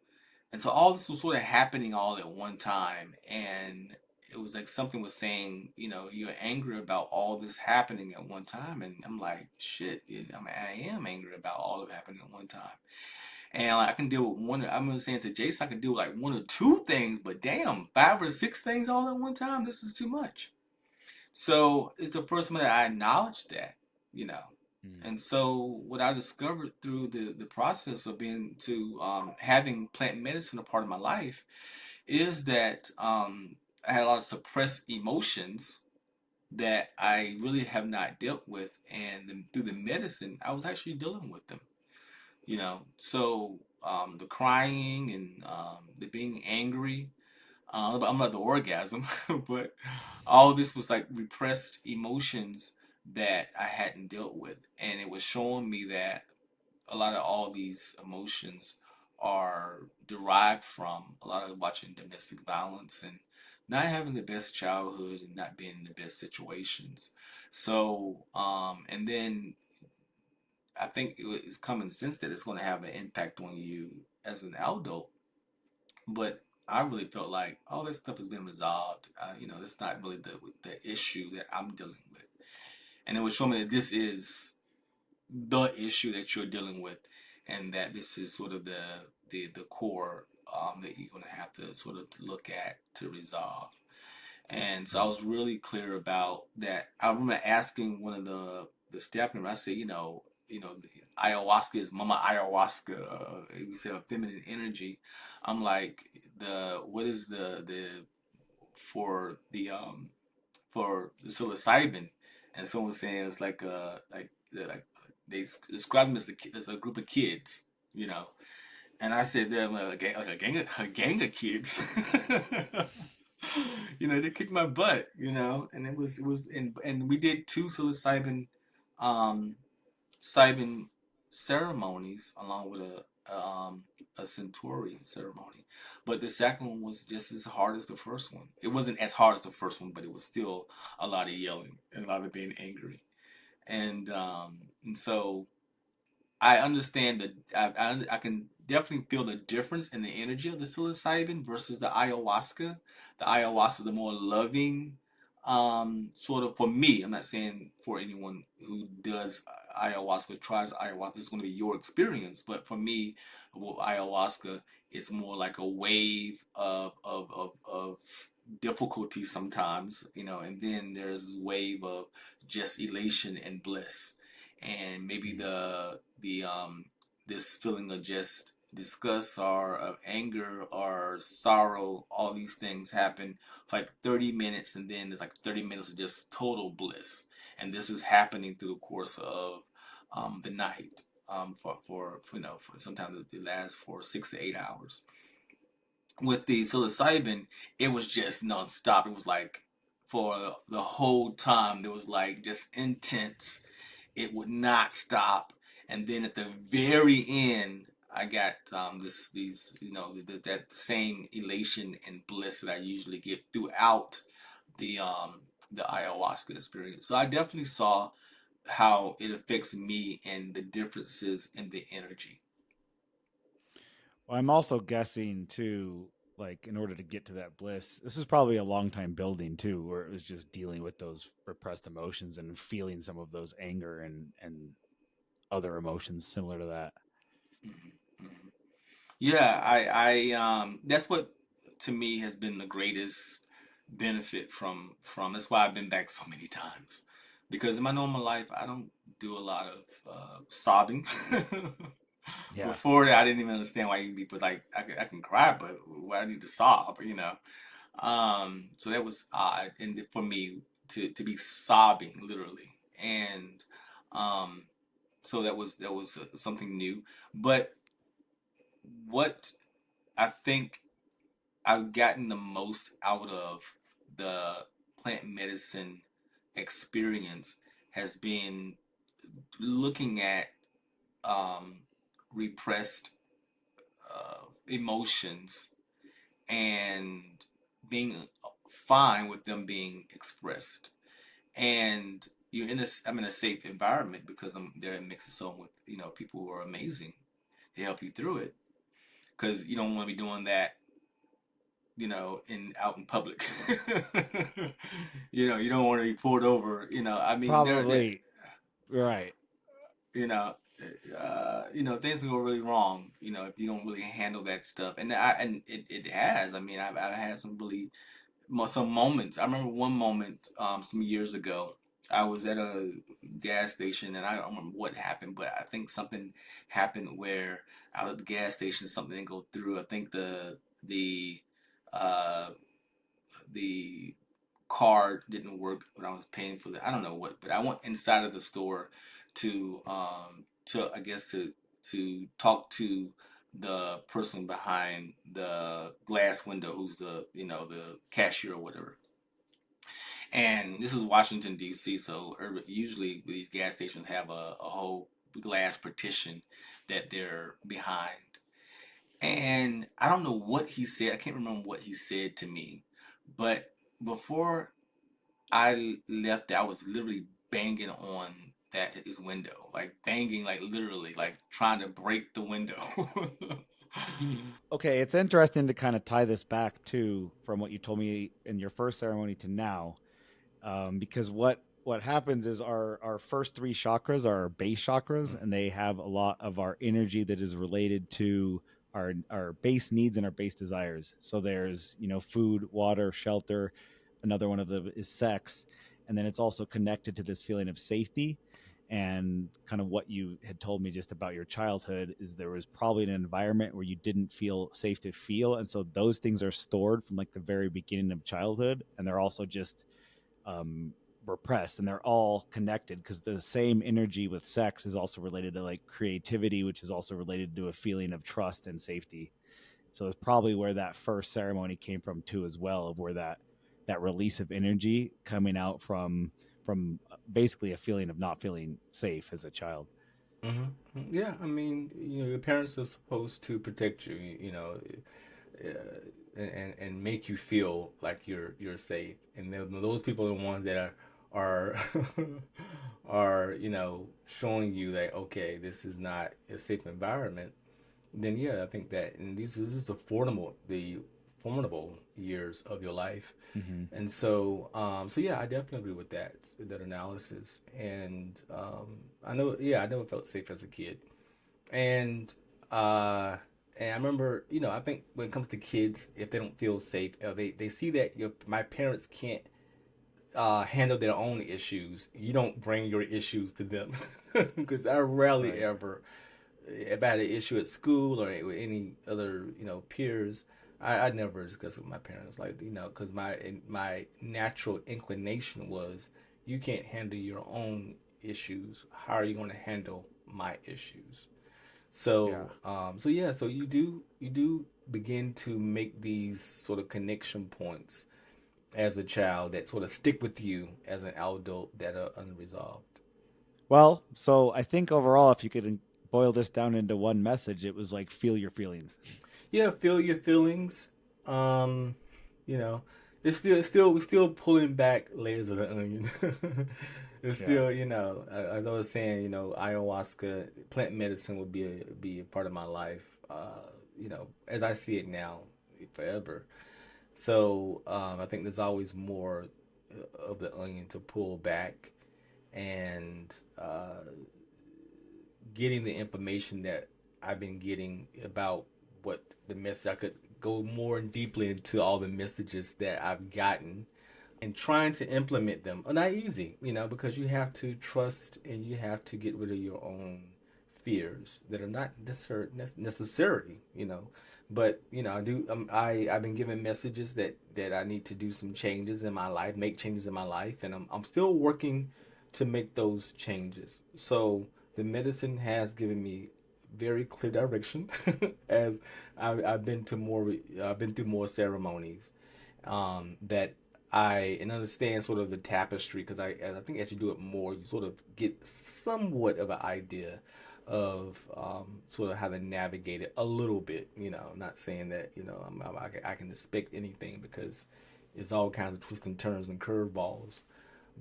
Speaker 2: And so all this was sort of happening all at one time. And it was like something was saying, you're angry about all this happening at one time. And I'm like, shit, I am angry about all of it happening at one time. And like, I can deal with one. I'm saying to Jason, I can deal with like one or two things, but damn, five or six things all at one time, this is too much. So it's the first time that I acknowledged that, you know.
Speaker 1: Mm.
Speaker 2: And so what I discovered through the process of being to having plant medicine a part of my life is that I had a lot of suppressed emotions that I really have not dealt with, and through the medicine, I was actually dealing with them. So the crying and the being angry, I'm not the orgasm, but all this was like repressed emotions that I hadn't dealt with, and it was showing me that a lot of all these emotions are derived from a lot of watching domestic violence and not having the best childhood and not being in the best situations. So, and then I think it's common sense that it's going to have an impact on you as an adult. But I really felt like all this stuff has been resolved. That's not really the issue that I'm dealing with. And it was showing me that this is the issue that you're dealing with, and that this is sort of the core that you're going to have to sort of look at to resolve. And so I
Speaker 1: Mm.
Speaker 2: was really clear about that. I remember asking one of the staff members. I said, ayahuasca is mama ayahuasca. We said a feminine energy. I'm like, the what is the for the psilocybin, and someone was saying it's like they describe them as a group of kids, you know. And I said they're like a gang of kids. They kicked my butt, and and we did two um psilocybin ceremonies along with a centauri ceremony. But the second one was just as hard as the first one. It wasn't as hard as the first one, but it was still a lot of yelling and a lot of being angry. And so I understand that I can definitely feel the difference in the energy of the psilocybin versus the ayahuasca. The ayahuasca is a more loving, sort of, for me. I'm not saying for anyone who does ayahuasca, tries ayahuasca, it's going to be your experience. But for me, with ayahuasca, it's more like a wave of difficulty sometimes, and then there's this wave of just elation and bliss, and maybe
Speaker 1: Mm.
Speaker 2: the this feeling of just disgust or of anger or sorrow. All these things happen for like 30 minutes, and then there's like 30 minutes of just total bliss, and this is happening through the course of the night, for sometimes it lasts for 6 to 8 hours. With the psilocybin, it was just nonstop. It was like for the whole time there was like just intense. It would not stop. And then at the very end, I got that same elation and bliss that I usually get throughout the ayahuasca experience. So I definitely saw how it affects me and the differences in the energy.
Speaker 1: Well, I'm also guessing too, like in order to get to that bliss, this is probably a long time building too, where it was just dealing with those repressed emotions and feeling some of those anger and other emotions similar to that.
Speaker 2: Mm-hmm. Mm-hmm. Yeah, I that's what to me has been the greatest benefit from that's why I've been back so many times. Because in my normal life I don't do a lot of sobbing.
Speaker 1: Yeah.
Speaker 2: Before that, I didn't even understand why people like I can cry, but why I need to sob, you know. So that was odd, and for me to be sobbing literally, and um, so that was something new. But what I think I've gotten the most out of the plant medicine experience has been looking at um, repressed emotions and being fine with them being expressed. And I'm in a safe environment because I'm there in Mexisoul with people who are amazing. They help you through it because you don't want to be doing that in out in public. You don't want to be pulled over. I mean, they're
Speaker 1: Probably right.
Speaker 2: you know, things can go really wrong. If you don't really handle that stuff, and it has. I mean, I've had some really some moments. I remember one moment some years ago. I was at a gas station, and I don't remember what happened, but I think something happened where out at the gas station something didn't go through. I think the uh, the card didn't work when I was paying for the I don't know what, but I went inside of the store to I guess to talk to the person behind the glass window who's the cashier or whatever. And this is Washington D.C., so usually these gas stations have a whole glass partition that they're behind. And I don't know what he said. I can't remember what he said to me, but before I left there, I was literally banging on his window, like banging, like literally, like trying to break the window.
Speaker 1: Okay, it's interesting to kind of tie this back to from what you told me in your first ceremony to now, because what happens is our first three chakras are our base chakras, and they have a lot of our energy that is related to our base needs and our base desires. So there's food, water, shelter. Another one of them is sex, and then it's also connected to this feeling of safety. And kind of what you had told me just about your childhood is there was probably an environment where you didn't feel safe to feel, and so those things are stored from like the very beginning of childhood, and they're also just um, repressed, and they're all connected because the same energy with sex is also related to like creativity, which is also related to a feeling of trust and safety. So it's probably where that first ceremony came from too, as well, of where that release of energy coming out from basically a feeling of not feeling safe as a child.
Speaker 3: Mm-hmm. Yeah, I mean, your parents are supposed to protect you, and make you feel like you're safe. And those people are the ones that are are showing you that okay, this is not a safe environment. Then yeah, I think that and this is the formidable years of your life.
Speaker 1: Mm-hmm.
Speaker 3: And so yeah, I definitely agree with that analysis. And I know, yeah, I never felt safe as a kid. And uh, and I remember, I think when it comes to kids, if they don't feel safe, they see that my parents can't handle their own issues. You don't bring your issues to them, because I rarely
Speaker 1: Right.
Speaker 3: ever, if I had an issue at school or with any other peers, I never discussed it with my parents, like because my natural inclination was you can't handle your own issues. How are you going to handle my issues?
Speaker 1: Yeah.
Speaker 3: So yeah, so you do begin to make these sort of connection points as a child that sort of stick with you as an adult that are unresolved.
Speaker 1: Well, so I think overall, if you could boil this down into one message, it was like feel your feelings.
Speaker 3: Yeah, feel your feelings. Um, you know, it's still we're still pulling back layers of the onion. It's
Speaker 1: Yeah.
Speaker 3: still, as I was saying, ayahuasca, plant medicine would be a part of my life. As I see it now, forever. So I think there's always more of the onion to pull back, and getting the information that I've been getting about what the message, I could go more deeply into all the messages that I've gotten and trying to implement them are not easy, because you have to trust and you have to get rid of your own fears that are not necessary, but I do. I've been given messages that I need to do some changes in my life, make changes in my life, and I'm still working to make those changes. So the medicine has given me very clear direction as I've been to more. I've been through more ceremonies that I and understand sort of the tapestry, because I think as you do it more, you sort of get somewhat of an idea of sort of how to navigate it a little bit. Not saying that I can expect anything, because it's all kinds of twists and turns and curveballs.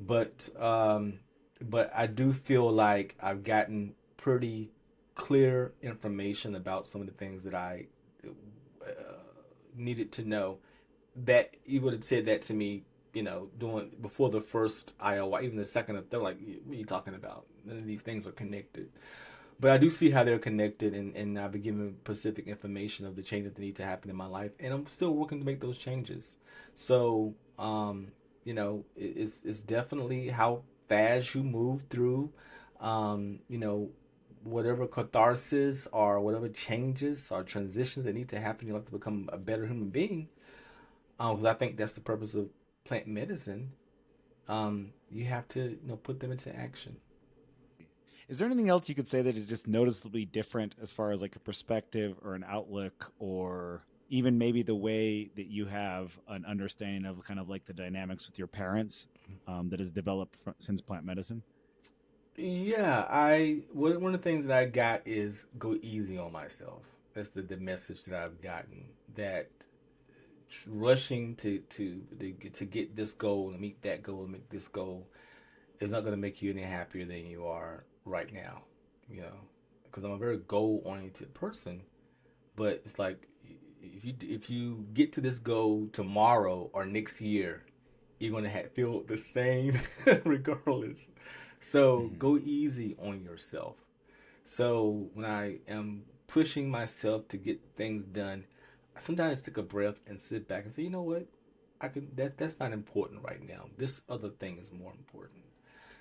Speaker 3: But I do feel like I've gotten pretty clear information about some of the things that I uh, needed to know, that you would have said that to me, doing before the first Iowa, even the second or third, like, what are you talking about? None of these things are connected. But I do see how they're connected, and I've been given specific information of the changes that need to happen in my life, and I'm still working to make those changes. So, it's definitely how fast you move through, whatever catharsis or whatever changes or transitions that need to happen. You have to become a better human being. Because I think that's the purpose of plant medicine. You have to, put them into action.
Speaker 1: Is there anything else you could say that is just noticeably different as far as like a perspective or an outlook, or even maybe the way that you have an understanding of kind of like the dynamics with your parents that has developed since plant medicine?
Speaker 3: Yeah, one of the things that I got is go easy on myself. That's the message that I've gotten. That rushing to get this goal and meet that goal and make this goal is not going to make you any happier than you are right now. Because I'm a very goal oriented person, but it's like, if you get to this goal tomorrow or next year, you're going to feel the same regardless. So
Speaker 1: Mm-hmm.
Speaker 3: go easy on yourself. So when I am pushing myself to get things done, I sometimes take a breath and sit back and say, you know what? That's not important right now. This other thing is more important.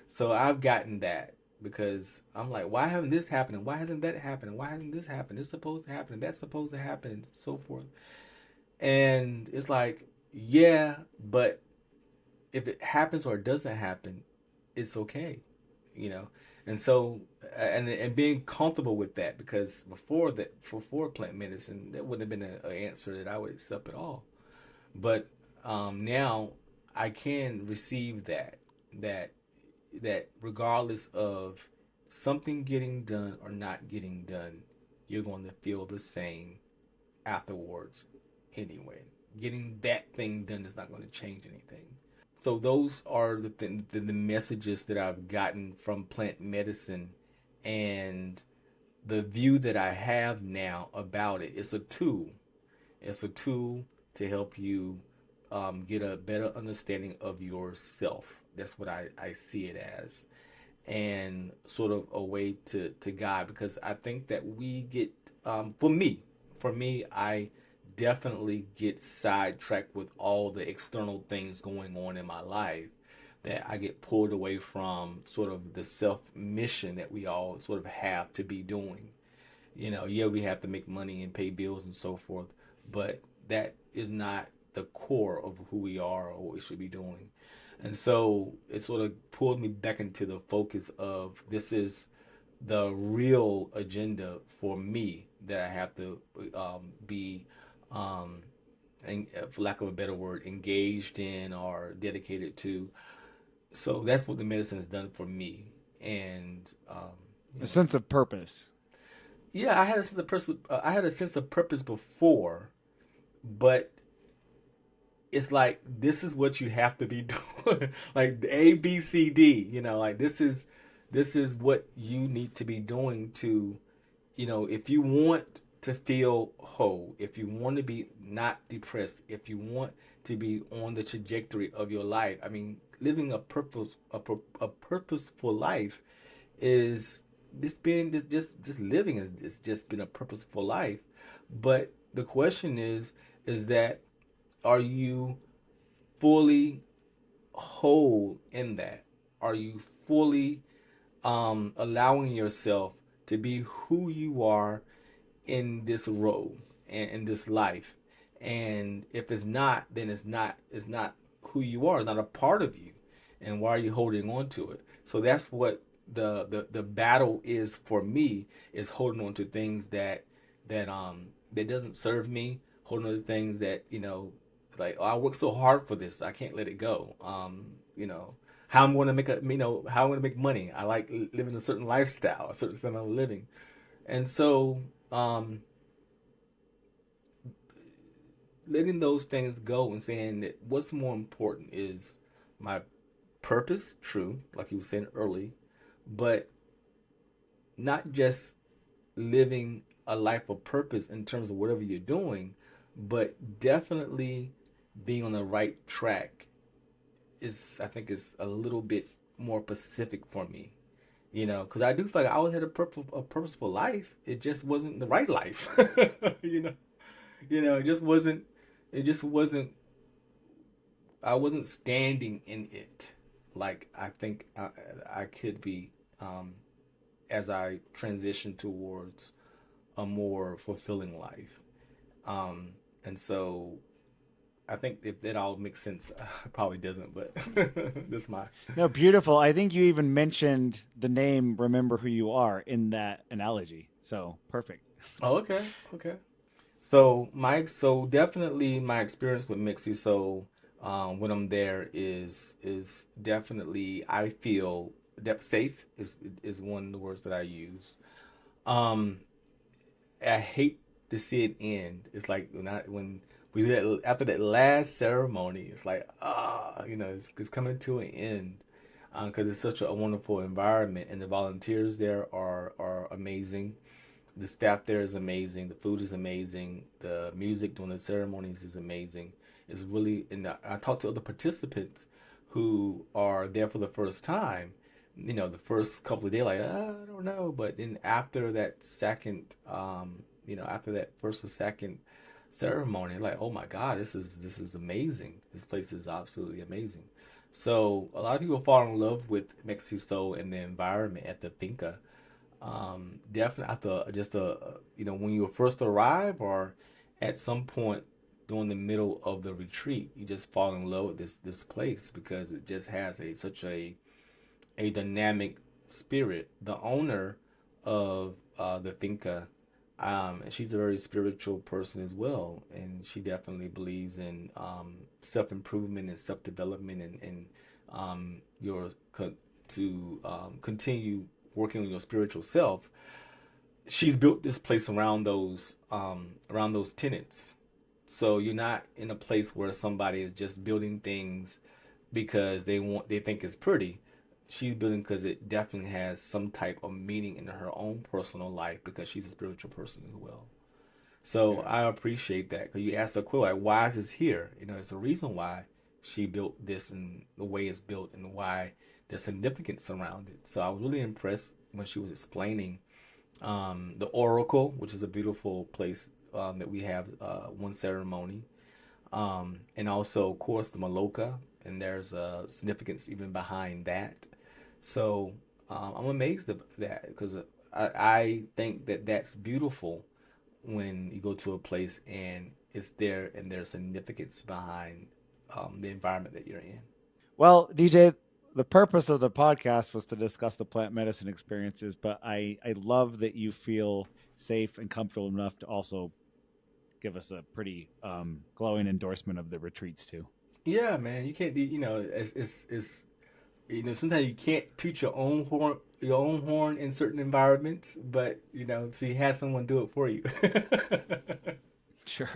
Speaker 3: So I've gotten that, because I'm like, why haven't this happened? And why hasn't that happened? And why hasn't this happened? It's supposed to happen. And that's supposed to happen, and so forth. And it's like, yeah, but if it happens or it doesn't happen, it's okay, you know. And so, and being comfortable with that, because before plant medicine, that wouldn't have been an answer that I would accept at all. But now I can receive that that regardless of something getting done or not getting done, you're going to feel the same afterwards anyway. Getting that thing done is not going to change anything. So those are the messages that I've gotten from plant medicine, and the view that I have now about it. It's a tool. It's a tool to help you get a better understanding of yourself. That's what I see it as, and sort of a way to guide, because I think that we get, for me, I definitely get sidetracked with all the external things going on in my life, that I get pulled away from sort of the self mission that we all sort of have to be doing. Yeah, we have to make money and pay bills and so forth, but that is not the core of who we are or what we should be doing. And so it sort of pulled me back into the focus of, this is the real agenda for me that I have to be, um, for lack of a better word, engaged in or dedicated to. So that's what the medicine has done for me. And,
Speaker 1: A sense of purpose.
Speaker 3: yeah, I had a sense of I had a sense of purpose before, but it's like, this is what you have to be doing. Like the A, B, C, D. Like, this is what you need to be doing to, if you want to feel whole, if you want to be not depressed, if you want to be on the trajectory of your life. I mean, living a purposeful life is just living is just been a purposeful life. But the question is that, are you fully whole in that? Are you fully allowing yourself to be who you are in this role and in this life. And if it's not, then it's not who you are. It's not a part of you. And why are you holding on to it? So that's what the battle is for me, is holding on to things that doesn't serve me, holding on to things that, like, oh, I worked so hard for this, I can't let it go. How I'm going to make how I'm going to make money. I like living a certain lifestyle, a certain style of living. And so, letting those things go and saying that what's more important is my purpose, true, like you were saying early, but not just living a life of purpose in terms of whatever you're doing, but definitely being on the right track is, I think, is a little bit more specific for me. Because I do feel like I always had a purposeful life. It just wasn't the right life. It just wasn't. It just wasn't. I wasn't standing in it like I think I could be, as I transition towards a more fulfilling life. And so I think if that all makes sense, it probably doesn't, but that's my.
Speaker 1: No, beautiful. I think you even mentioned the name "Remember Who You Are" in that analogy. So perfect.
Speaker 3: Oh, okay, okay. So definitely my experience with Mexisoul, when I'm there, is definitely, I feel safe is one of the words that I use. Um, I hate to see it end. It's like when we did that, after that last ceremony, it's like, it's coming to an end, because it's such a wonderful environment, and the volunteers there are amazing. The staff there is amazing. The food is amazing. The music during the ceremonies is amazing. It's really, and I talked to other participants who are there for the first time. The first couple of days, like, I don't know, but then after that second, after that first or second ceremony, like, oh my God, this is amazing. This place is absolutely amazing. So a lot of people fall in love with Mexico and the environment at the finca. Definitely after just when you first arrive, or at some point during the middle of the retreat, you just fall in love with this place, because it just has such a dynamic spirit. The owner of the finca, she's a very spiritual person as well, and she definitely believes in self improvement and self development, and your to continue working on your spiritual self. She's built this place around those tenets. So you're not in a place where somebody is just building things because they think it's pretty. She's building because it definitely has some type of meaning in her own personal life, because she's a spiritual person as well. So
Speaker 1: Yeah.
Speaker 3: I appreciate that, because you asked a question, like, why is this here? It's a reason why she built this and the way it's built, and why there's significance around it. So I was really impressed when she was explaining the Oracle, which is a beautiful place that we have one ceremony, and also, of course, the Maloka, and there's a significance even behind that. So I'm amazed at that, because I think that that's beautiful when you go to a place and it's there and there's significance behind the environment that you're in.
Speaker 1: Well, DJ, the purpose of the podcast was to discuss the plant medicine experiences, but I love that you feel safe and comfortable enough to also give us a pretty glowing endorsement of the retreats too.
Speaker 3: Yeah, man, you can't be, it's sometimes you can't toot your own horn in certain environments, but so you have someone do it for you.
Speaker 1: Sure.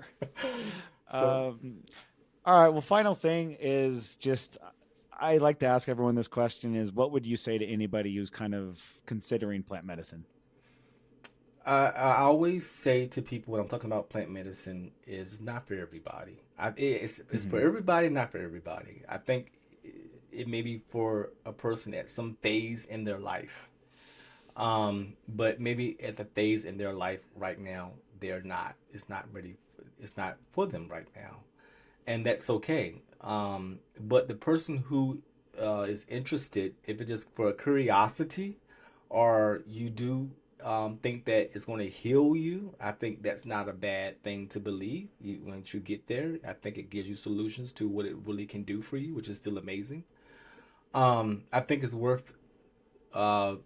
Speaker 3: So,
Speaker 1: All right. Well, final thing is just I like to ask everyone this question: is what would you say to anybody who's kind of considering plant medicine?
Speaker 3: I always say to people when I'm talking about plant medicine, is it's not for everybody. It's for
Speaker 1: Mm-hmm.
Speaker 3: everybody, not for everybody. I think it may be for a person at some phase in their life, but maybe at the phase in their life right now, they're not. It's not ready. It's not for them right now, and that's okay. But the person who is interested, if it's just for curiosity, or you do think that it's going to heal you, I think that's not a bad thing to believe. Once you get there, I think it gives you solutions to what it really can do for you, which is still amazing. I think it's worth uh,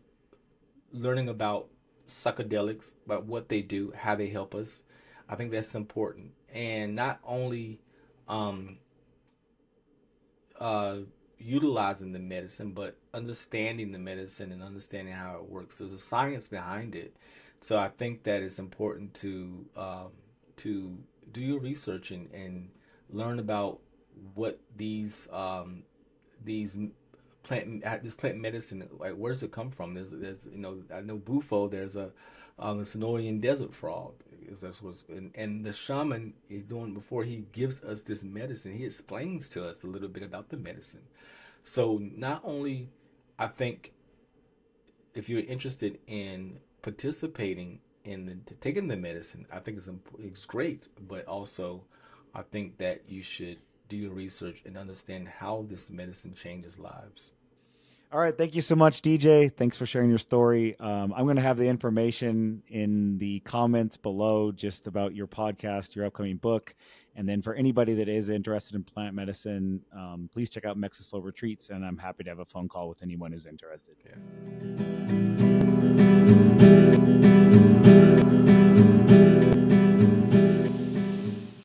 Speaker 3: learning about psychedelics, about what they do, how they help us. I think that's important, and not only um, uh, utilizing the medicine, but understanding the medicine and understanding how it works. There's a science behind it, so I think that it's important to do your research and learn about what these this plant medicine, like, where does it come from? There's I know bufo. There's a Sonoran desert frog. That's what's and the shaman is doing before he gives us this medicine. He explains to us a little bit about the medicine. So not only, I think, if you're interested in participating in taking the medicine, I think it's great. But also, I think that you should do your research and understand how this medicine changes lives.
Speaker 1: All right. Thank you so much, DJ. Thanks for sharing your story. I'm going to have the information in the comments below just about your podcast, your upcoming book. And then for anybody that is interested in plant medicine, please check out Mexisoul Retreats. And I'm happy to have a phone call with anyone who's interested.
Speaker 3: Yeah.